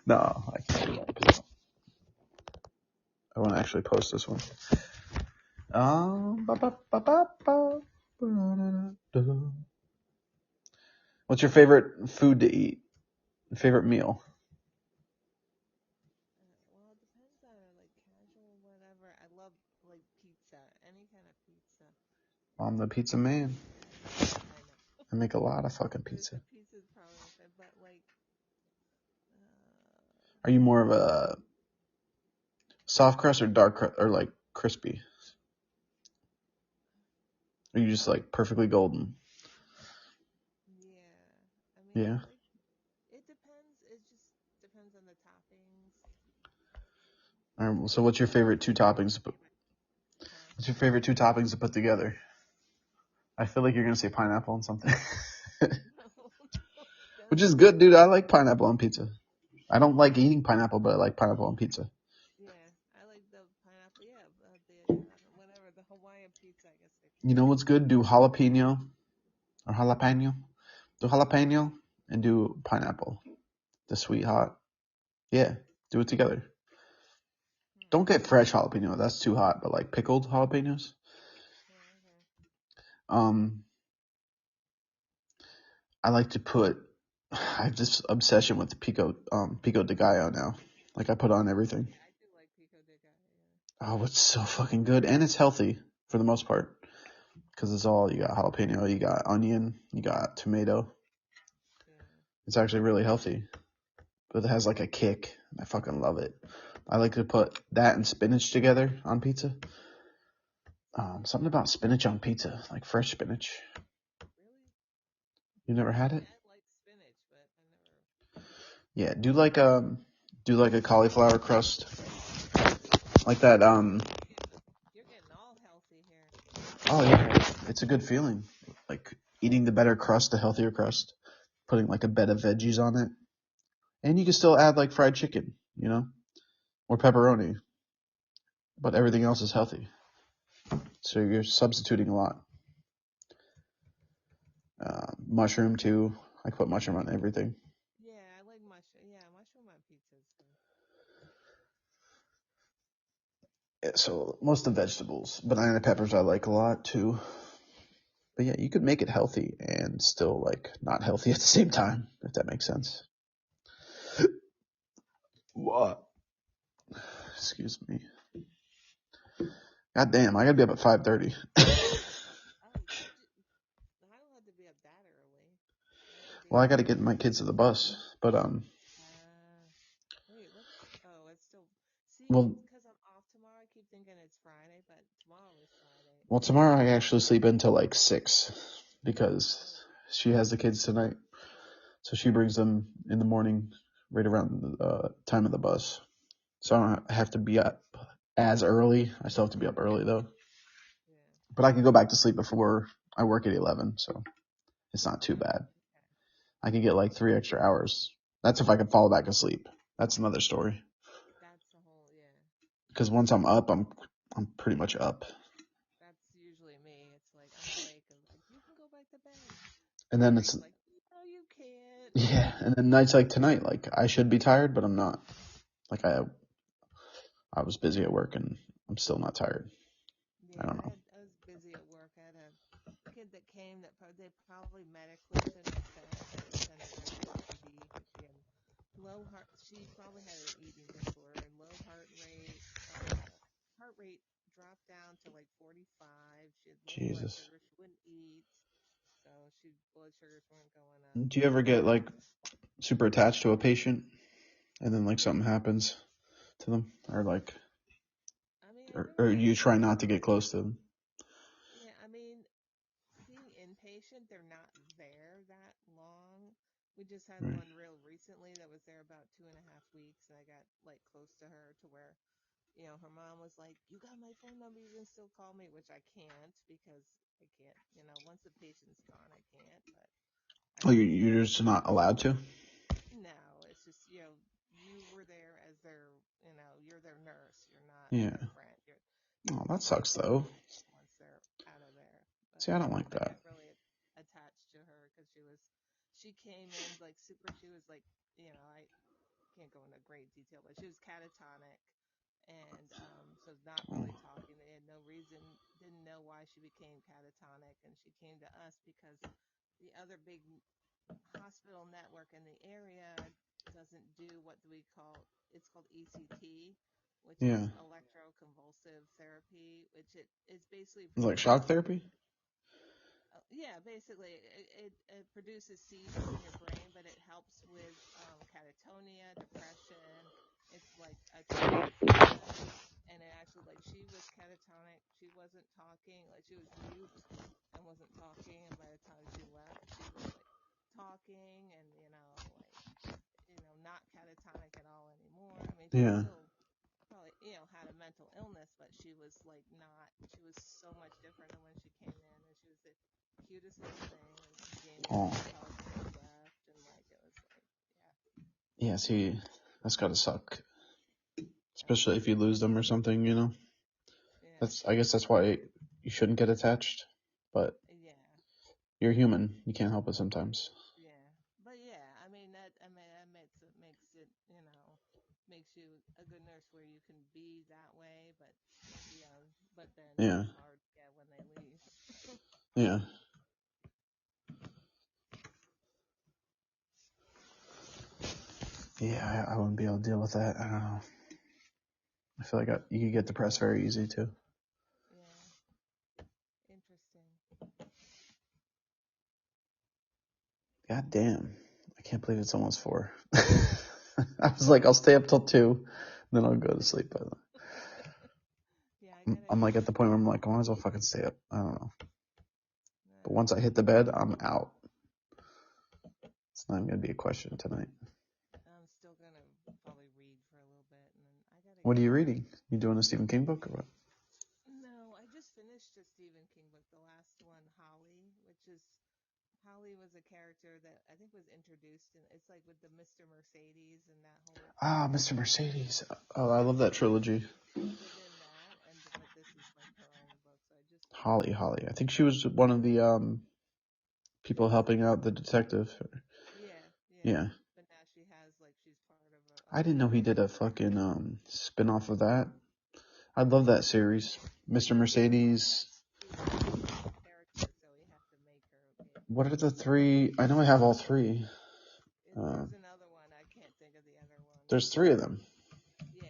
No, I can't do that. I want to actually post this one. What's your favorite food to eat? Favorite meal? Well, it depends on like casual, whatever. I love like pizza, any kind of pizza. I'm the pizza man. I know. I make a lot of fucking pizza. Pizza's probably my favorite, but like, Are you more of a soft crust or dark crust or like crispy? Are you just like perfectly golden? yeah. I mean, Yeah. like, it depends. It just depends on the toppings. All right, so what's your favorite two toppings to put? Huh? What's your favorite two toppings to put together? I feel like you're gonna say pineapple on something. No, Which don't is say good, dude. that. I like pineapple on pizza. I don't like eating pineapple, but I like pineapple on pizza. Yeah, I like the pineapple. Yeah, whatever the Hawaiian pizza. I guess they call You know it. what's good? Do jalapeno or jalapeno. Do jalapeno and do pineapple. The sweet hot. Yeah, do it together. Hmm. Don't get fresh jalapeno. That's too hot. But like pickled jalapenos. Oh, okay. Um, I like to put. I have this obsession with pico de gallo now. Like I put on everything. Yeah, I do like pico de gallo. Oh, it's so fucking good, and it's healthy for the most part because it's all you got jalapeno, you got onion, you got tomato. Yeah. It's actually really healthy, but it has like a kick. I fucking love it. I like to put that and spinach together on pizza. Something about spinach on pizza, like fresh spinach. Really? You never had I it? mean, I like spinach, but I never. Yeah, do like a cauliflower crust, like that. You're getting all healthy here. Oh yeah, it's a good feeling. Like eating the better crust, the healthier crust, putting like a bed of veggies on it, and you can still add like fried chicken, or pepperoni, but everything else is healthy. So you're substituting a lot. Mushroom too. I put mushroom on everything. Yeah, I like mushroom. Yeah, mushroom on pizza is good. Yeah, so most of the vegetables, banana peppers I like a lot too. But yeah, you could make it healthy and still like not healthy at the same time, if that makes sense. What? Excuse me. God damn, I gotta be up at 5:30. Oh, I don't have to be up that early. I have to be Well, I up. gotta get my kids to the bus, but Uh, wait, what's? Oh, it's still. See, well, it's because I'm off tomorrow. I keep thinking it's Friday, but tomorrow is Friday. well, tomorrow I actually sleep until like 6 because Oh, she has the kids tonight, so she brings them in the morning, right around the time of the bus. So I don't have to be up as early. I still have to be up early though. yeah. But I can go back to sleep before I work at 11, so it's not too bad. Okay. I could get like 3 extra hours. That's if I can fall back asleep. That's another story. That's the whole. Yeah. Because once I'm up, I'm pretty much up. That's usually me. It's like I'm awake and like you can go back to bed. And My then it's brain's like, no, you can't. yeah. And then nights like tonight, like I should be tired, but I'm not. Like I was busy at work and I'm still not tired. I Yeah, don't know. I was busy at work. I had a kid that came that they probably medically couldn't have fed. They had to send her back to the ED because she had low heart. She probably had an eating disorder, low heart rate. Heart rate dropped down to like 45. She had low blood Jesus. sugar. She wouldn't eat, so she blood sugars weren't going up. Do you ever get like super attached to a patient and then like something happens to them, or like, I mean, I or never you had. try not to get close to them? Yeah, I mean, being inpatient, they're not there that long. We just had Right. one real recently that was there about 2.5 weeks, and I got like close to her to where, her mom was like, "You got my phone number, you can still call me," which I can't because I can't, once the patient's gone, I can't. But I Oh, can you're still. just not allowed to. No, it's just, you were there as you're their nurse. You're not Yeah. their friend. You Oh, can that call sucks them though. once they're out of there. But See, I don't like I that. got really attached to her because she came in like super. She was like, I can't go into great detail, but she was catatonic and so not really talking. They had no reason, didn't know why she became catatonic, and she came to us because the other big hospital network in the area doesn't do what we call, it's called ECT, which is Yeah. electroconvulsive therapy, which it is basically Like shock producing. therapy? Yeah, basically, it produces seizures in your brain, but it helps with catatonia, depression. It's like a treatment for that. And it actually, like, she was catatonic. She wasn't talking. Like, she was mute and wasn't talking. And by the time she left, she was like talking and, not catatonic at all anymore. I mean, she Yeah. still probably, had a mental illness, but she was like not, she was so much different than when she came in. And she was the cutest little thing. And she gave me a Oh. big hug when she left. And like, it was like, Yeah, see, that's gotta suck. I know. Especially if you lose them or something, Yeah. I guess that's why you shouldn't get attached. But Yeah. you're human. You can't help it sometimes. Yeah. But yeah, I mean, that makes it, makes you a good nurse where you can be that way, but then Yeah. it's hard, yeah, when they leave. Yeah. Yeah, I wouldn't be able to deal with that. I don't know. I feel like you could get depressed very easy too. Yeah. Interesting. God damn. I can't believe it's almost 4. I was like, I'll stay up till 2, then I'll go to sleep. By the way. Yeah, I gotta I'm like go. at the point where I'm like, I might as well fucking stay up. I don't know. But No, once I hit the bed, I'm out. It's not even going to be a question tonight. I'm still gonna probably read for a little bit, and then I gotta What are go. you reading? You doing a Stephen King book or what? No, I just finished a Stephen King book, the last one, Holly was a character that I think was introduced in, it's like with the Mr. Mercedes and that whole Ah, thing. Mr. Mercedes. Oh, I love that trilogy. Within that, but this is like her own book, so I just finished Holly. it. I think she was one of the people helping out the detective. Yeah, yeah. Yeah. But now she's part of I didn't know he did a fucking spin-off of that. I love that series. Mr. Mercedes. She was a fictional character, so he had to make her okay. What are the 3? I know I have all 3. There's another one. I can't think of the other one. There's 3 of them. Yeah.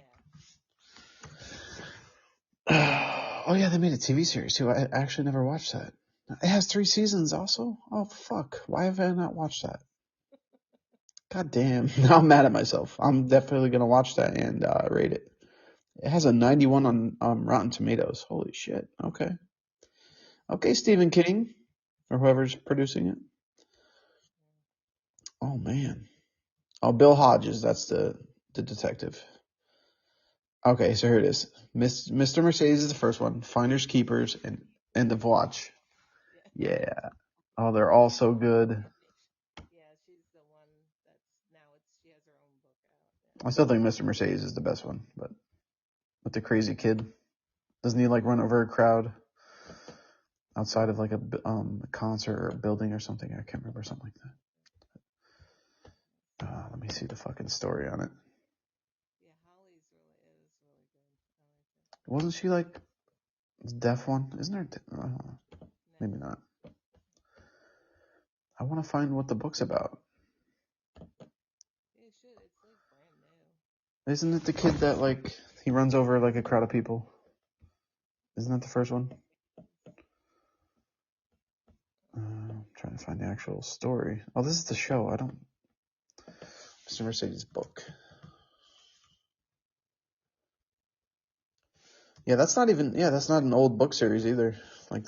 Oh yeah, they made a TV series too. I actually never watched that. It has 3 seasons also? Oh fuck. Why have I not watched that? God damn. Now I'm mad at myself. I'm definitely gonna watch that and rate it. It has a 91 on Rotten Tomatoes. Holy shit. Okay. Okay, Stephen King. Or whoever's producing it. Oh man. Oh, Bill Hodges, that's the detective. Okay, so here it is. Mr. Mercedes is the first one. Finders Keepers and The Watch. Yeah. Yeah. Oh, they're all so good. Yeah, she's the one she has her own book out. I still think Mr. Mercedes is the best one, but with the crazy kid, doesn't he like run over a crowd outside of like a concert or a building or something? I can't remember, something like that. Let me see the fucking story on it. Yeah, Holly's really good. I like it. Wasn't she like deaf one? Isn't there? No. Maybe not. I want to find what the book's about. Yeah, it should. It's like brand new. Isn't it the kid that like he runs over like a crowd of people? Isn't that the first one? I'm trying to find the actual story. Oh, this is the show. Mr. Mercedes' book. Yeah, that's not an old book series either. Like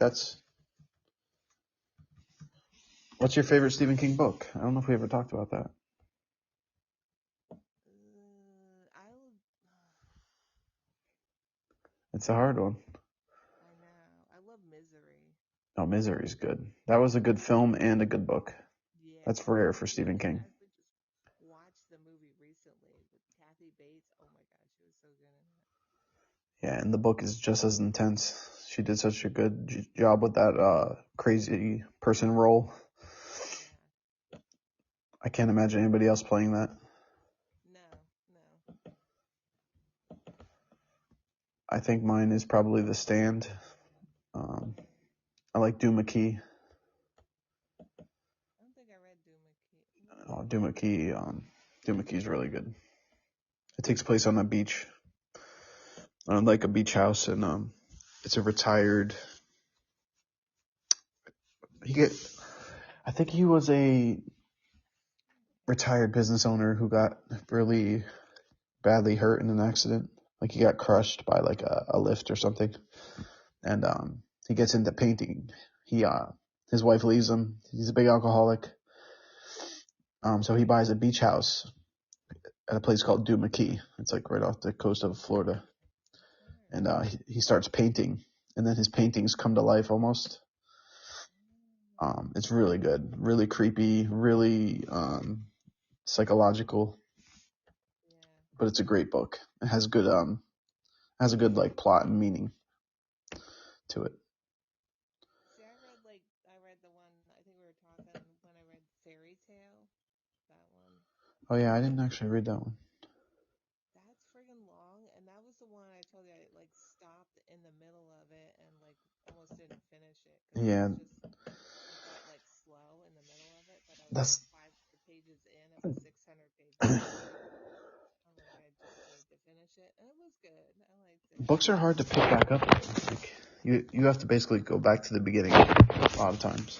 what's your favorite Stephen King book? I don't know if we ever talked about that. It's a hard one. I know. I love Misery. Oh, Misery's good. That was a good film and a good book. Yeah. That's rare for Stephen I King. actually just watched the movie recently with Kathy Bates. Oh my God, she was so good in it. Yeah, and the book is just as intense. She did such a good job with that crazy person role. Yeah. I can't imagine anybody else playing that. No. I think mine is probably The Stand. I like Duma Key. I don't think I read Duma Key. Oh, Duma Key is really good. It takes place on a beach, on like a beach house, and it's a retired. I think he was a retired business owner who got really badly hurt in an accident. Like he got crushed by like a lift or something, and he gets into painting. His wife leaves him. He's a big alcoholic. So he buys a beach house at a place called Duma Key. It's like right off the coast of Florida. And he starts painting, and then his paintings come to life almost. It's really good, really creepy, really psychological, but it's a great book. It has a good like plot and meaning to it. See, I read the one, I think we were talking when I read Fairy Tale, that one. Oh yeah, I didn't actually read that one. That's friggin' long, and that was the one I told you I like stopped in the middle of it and like almost didn't finish it because Yeah, it got like slow in the middle of it, but I was like that's 500 pages in of a 600-page book. I'm like, I just need to finish it, and it was good. I liked it. books are hard to pick back up. Like you have to basically go back to the beginning a lot of times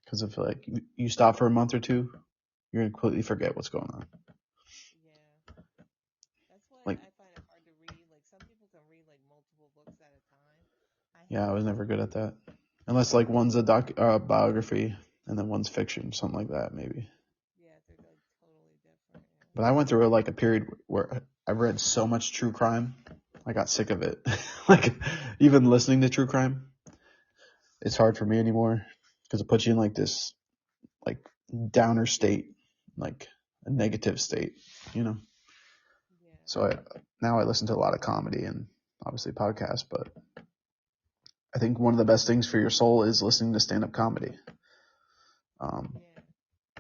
because if like you stop for a month or two, you're gonna completely forget what's going on. Yeah, that's why Like I find it hard to read. Like some people can read like multiple books at a time. yeah, I was never good at that. Unless like one's a biography and then one's fiction, something like that maybe. Yeah, they're like totally different. Yeah. But I went through like a period where I read so much true crime, I got sick of it. Like even listening to true crime, it's hard for me anymore because it puts you in like this like downer state, like a negative state, you know. Yeah. So now I listen to a lot of comedy and obviously podcasts, but I think one of the best things for your soul is listening to stand-up comedy. Yeah.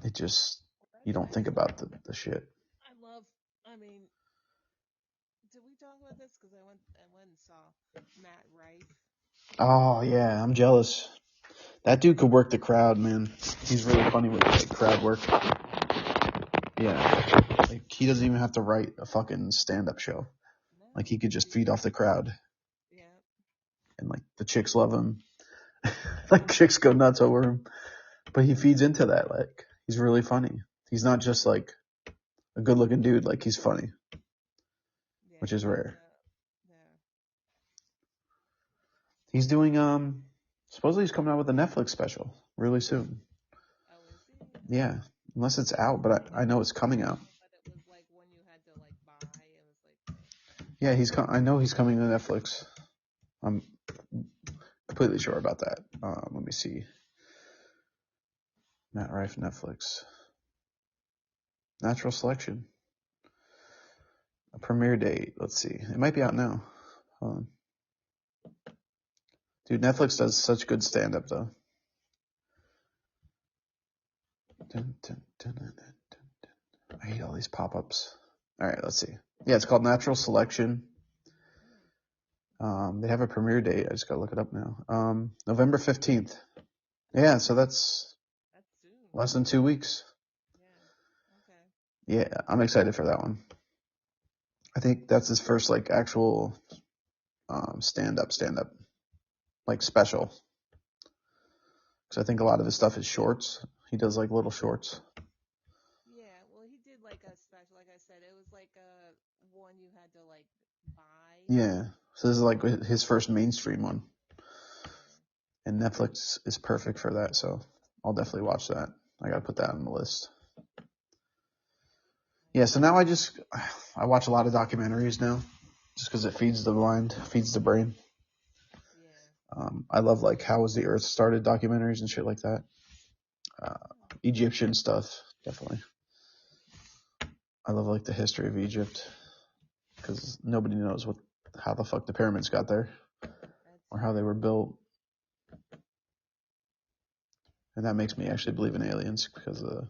It just Well, you that's don't think about the shit. I mean, did we talk about this? Because I went and saw Matt Rife. Oh yeah, I'm jealous. That dude could work the crowd, man. He's really funny with like crowd work. Yeah, like he doesn't even have to write a fucking stand-up show. No. Like he could just feed off the crowd, Yeah. and like the chicks love him. Like chicks go nuts over him, but he feeds into that. Like he's really funny. He's not just like a good-looking dude. Like he's funny, Yeah. which is rare. Yeah. He's doing supposedly he's coming out with a Netflix special really soon. Oh, is he? Yeah, unless it's out, but I know it's coming out. But it was like one you had to like buy. It was like. Yeah, I know he's coming to Netflix. I'm completely sure about that. Let me see. Matt Rife, Netflix. Natural Selection. A premiere date. Let's see. It might be out now. Hold on. Dude, Netflix does such good stand-up, though. Dun, dun, dun, dun, dun, dun. I hate all these pop-ups. All right, let's see. Yeah, it's called Natural Selection. They have a premiere date. I just gotta look it up now. November 15th. Yeah, so that's soon. less than 2 weeks. Yeah. Okay. Yeah, I'm excited for that one. I think that's his first like actual stand-up, like special. Because I think a lot of his stuff is shorts. He does like little shorts. Yeah. Well, he did like a special. Like I said, it was like a one you had to like buy. Yeah. So this is like his first mainstream one. Yeah. And Netflix is perfect for that. So I'll definitely watch that. I gotta put that on the list. Yeah. So now I watch a lot of documentaries now, just because it feeds the mind, feeds the brain. Yeah. I love like how was the Earth started documentaries and shit like that. Egyptian stuff, definitely. I love like the history of Egypt because nobody knows how the fuck the pyramids got there or how they were built. And that makes me actually believe in aliens because of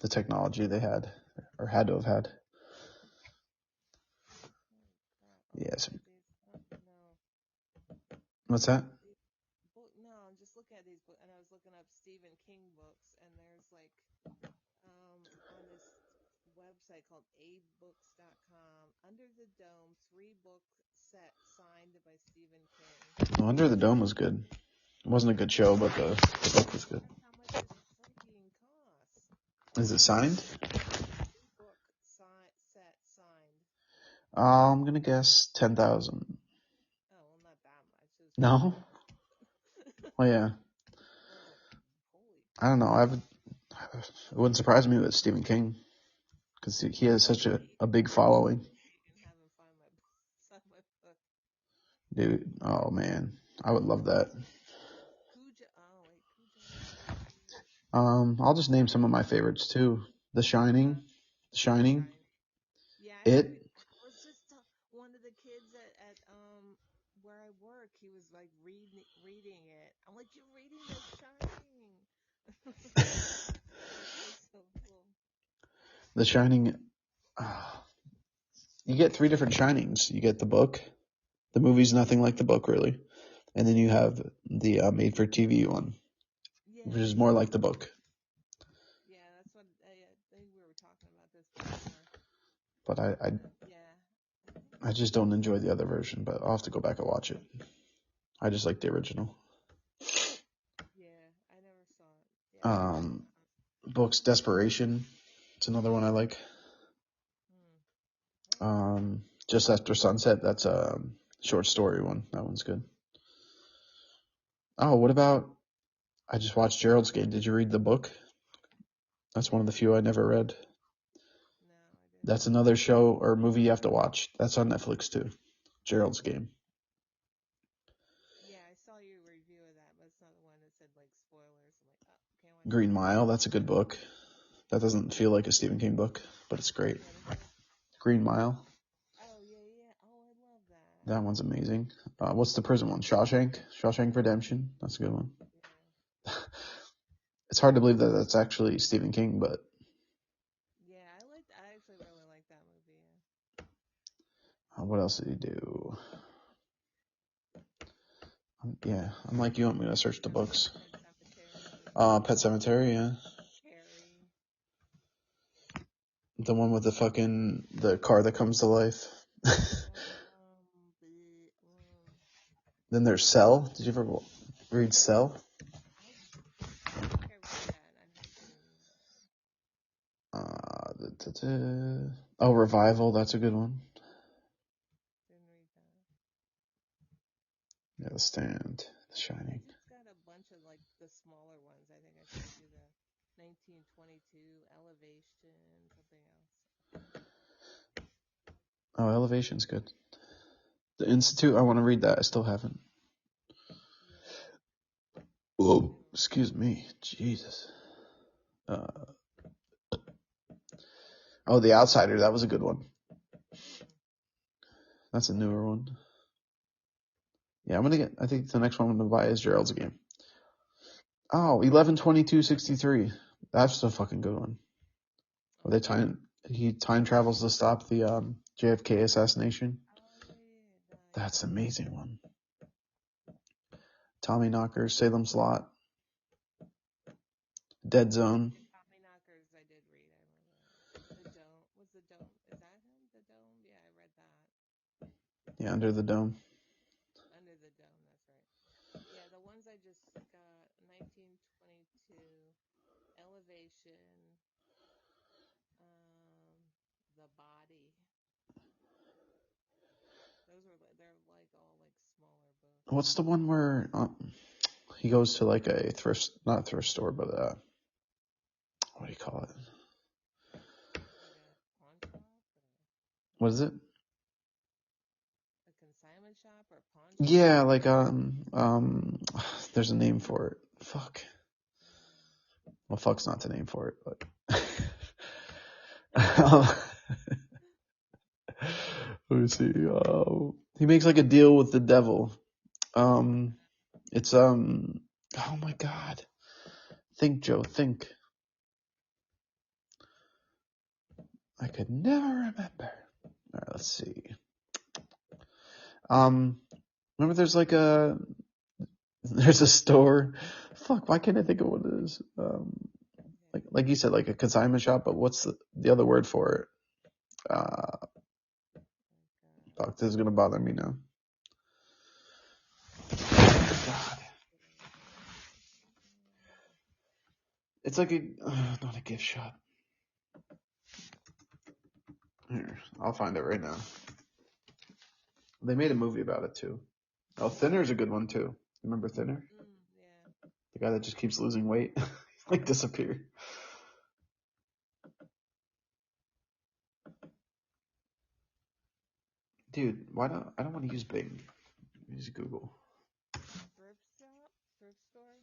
the technology they had or had to have had. Yes. What's that? No, I'm just looking at these books, and I was looking up Stephen King books, and there's like on this website called abooks.com, Under the Dome, 3-book set signed by Stephen King. Well, Under the Dome was good. It wasn't a good show, but the book was good. That's how much it freaking costs. Is it signed? 3-book set signed. I'm gonna guess 10,000. Oh, well, not that much. No? Oh yeah. I was like, holy. I don't know. It wouldn't surprise me with Stephen King because he has such a big following. And have him sign my book. Dude, oh man, I would love that. Cujo. I'll just name some of my favorites too. The Shining. Yeah, It. I was just one of the kids at where I work. He was like reading it. I'm like, you're reading The Shining. It was so cool. The Shining. You get 3 different Shinings. You get the book. The movie's nothing like the book, really. And then you have the made-for-TV one, which is more like the book. Yeah, that's what I think we were talking about this before. But I just don't enjoy the other version, but I'll have to go back and watch it. I just like the original. Yeah, I never saw it. Yeah, Books, Desperation. It's another one I like. Just After Sunset. That's a short story one. That one's good. Oh, what about? I just watched Gerald's Game. Did you read the book? That's one of the few I never read. No, I didn't. That's another show or movie you have to watch. That's on Netflix too. Gerald's Game. Yeah, I saw your review of that, but it's not the one that said like spoilers. I'm like, oh, can't watch Green Mile. That's a good book. That doesn't feel like a Stephen King book, but it's great. What is it? Green Mile. Oh, yeah. Oh, I love that. That one's amazing. What's the prison one? Shawshank Redemption. That's a good one. Yeah. It's hard to believe that that's actually Stephen King, but Yeah, I actually really like that movie. what else did he do? I'm like you. Want me to search the books? Pet Sematary, yeah. Carrie. The one with the car that comes to life. Then there's Cell. Did you ever read Cell? I think I read that. I haven't seen that. Oh, Revival. That's a good one. Didn't read that. Yeah, The Stand, The Shining. I just got a bunch of like the smaller ones. I think I showed you the 1922 Elevation, something else. Oh, Elevation's good. The Institute. I want to read that. I still haven't. Yeah. Whoa, excuse me. Jesus. Oh, The Outsider. That was a good one. That's a newer one. Yeah, I think the next one I'm gonna buy is Gerald's Game. Oh, 11/22/63. That's a fucking good one. Where he time travels to stop the JFK assassination. Oh, yeah. That's an amazing one. Tommy Knockers, Salem's Lot, Dead Zone. Tommy Knockers, I did read. I remember that. The Dome. Was the Dome? Is that him? The Dome? Yeah, I read that. Yeah, Under the Dome. Under the Dome, that's right. Yeah, the ones I just got: 1922, Elevation, The Body. They're like all like smaller books. What's the one where he goes to like a not a thrift store, but what do you call it? Like a pawn shop? What is it? A consignment shop or pawn shop? Yeah, like there's a name for it. Fuck. Well, fuck's not the name for it, but let me see. He makes like a deal with the devil. It's oh my god. Think, Joe, think. I could never remember. All right, let's see. Remember there's like a There's a store. Fuck, why can't I think of what it is? Like you said, like a consignment shop, but what's the other word for it? Fuck, this is gonna bother me now. God. It's like not a gift shop. Here, I'll find it right now. They made a movie about it too. Oh, Thinner's a good one too. Remember Thinner? Yeah. The guy that just keeps losing weight, like disappear. Dude, I don't want to use Bing. Use Google. Thrift shop? Thrift store?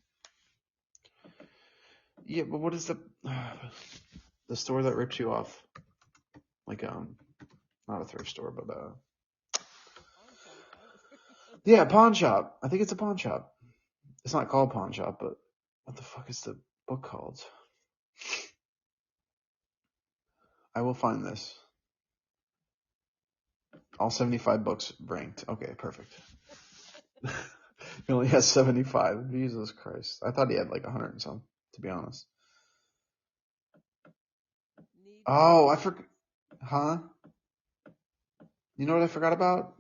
Yeah, but what is the store that rips you off? Like not a thrift store, but Pawn shop. I don't yeah, pawn shop. I think it's a pawn shop. It's not called pawn shop, but what the fuck is the book called? I will find this. All 75 books ranked. Okay, perfect. He only has 75. Jesus Christ. I thought he had like 100 and some, to be honest. Oh, I forgot. Huh? You know what I forgot about?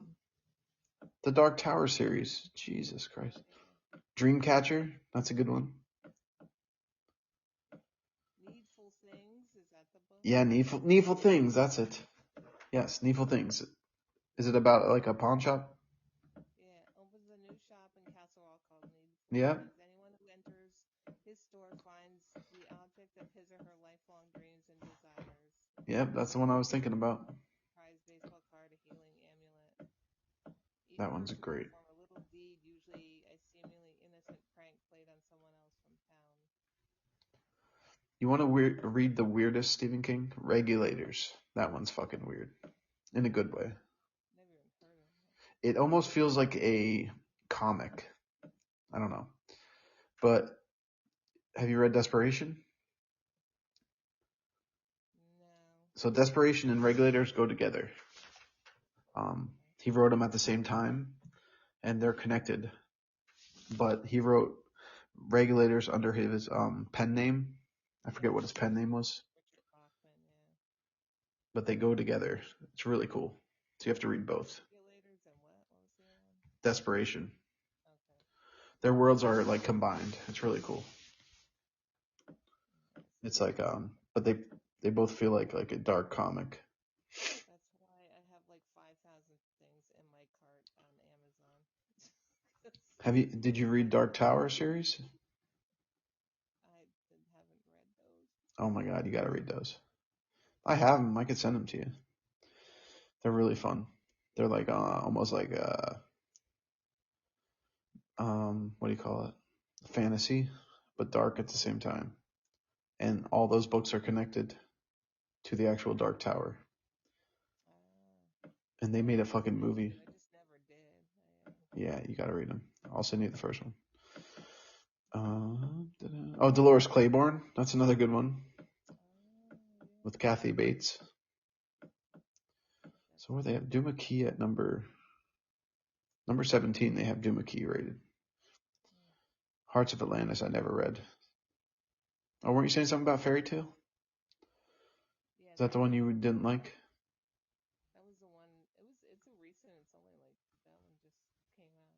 The Dark Tower series. Jesus Christ. Dreamcatcher. That's a good one. Needful Things. Is that the book? Yeah, Needful Things. That's it. Yes, Needful Things. Is it about like a pawn shop? Yeah, opens a new shop in Castle Rock called Needful Yeah. Things. Anyone who enters his store finds the object of his or her lifelong dreams and desires. Yep, that's the one I was thinking about. Prized baseball card, a healing amulet. Each That one's person great. perform a little deed, usually a seemingly innocent prank played on someone else from town. You want to read the weirdest Stephen King? Regulators. That one's fucking weird. In a good way. Never even heard of it. It almost feels like a comic. I don't know. But have you read Desperation? No. So Desperation and Regulators go together. He wrote them at the same time, and they're connected. But he wrote Regulators under his pen name. I forget what his pen name was. Richard Bachman, yeah. But they go together. It's really cool. So you have to read both. Regulators and what? What was the other one? Desperation. Okay. Their worlds are like combined. It's really cool. It's like but they both feel like a dark comic. That's why I have like 5,000 things in my cart on Amazon. Did you read Dark Tower series? I haven't read those. Oh my god, you gotta read those. I have them. I could send them to you. They're really fun. They're like almost like what do you call it? Fantasy, but dark at the same time. And all those books are connected to the actual Dark Tower. And they made a fucking movie. I just never did. Yeah, you gotta read them. I'll send you the first one. Oh, Dolores Claiborne. That's another good one. With Kathy Bates. So where they have Duma Key at number 17. They have Duma Key rated. Hearts of Atlantis. I never read. Oh, weren't you saying something about Fairy Tale? Yeah, Is that the one you didn't like? that was the one. It's a recent. It's only like that one just came out.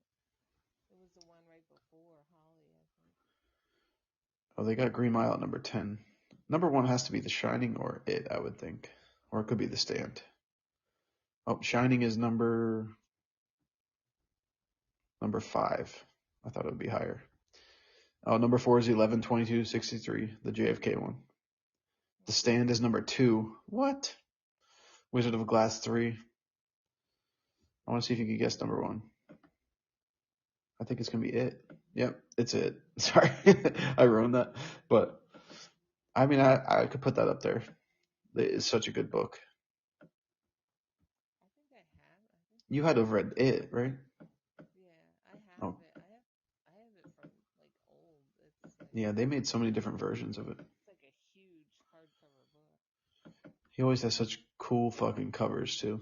It was the one right before Holly, I think. Oh, they got Green Mile at number 10. Number 1 has to be The Shining or It, I would think. Or it could be The Stand. Oh, Shining is number 5. I thought it would be higher. Oh, number 4 is 11/22/63, the JFK one. The Stand is number 2. What? Wizard of Glass 3. I want to see if you can guess number 1. I think it's going to be It. Yep, it's It. Sorry, I ruined that. But, I mean, I could put that up there. It's such a good book. I think I have. You had to have read It, right? Yeah, I have it. I have it from like old. It's like, yeah, they made so many different versions of it. It's like a huge hardcover book. He always has such cool fucking covers too.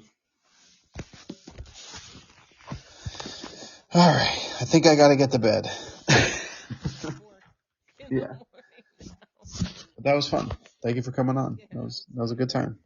All right, I think I gotta get to bed. in Yeah. the morning now. But that was fun. Thank you for coming on. Yeah, That was a good time.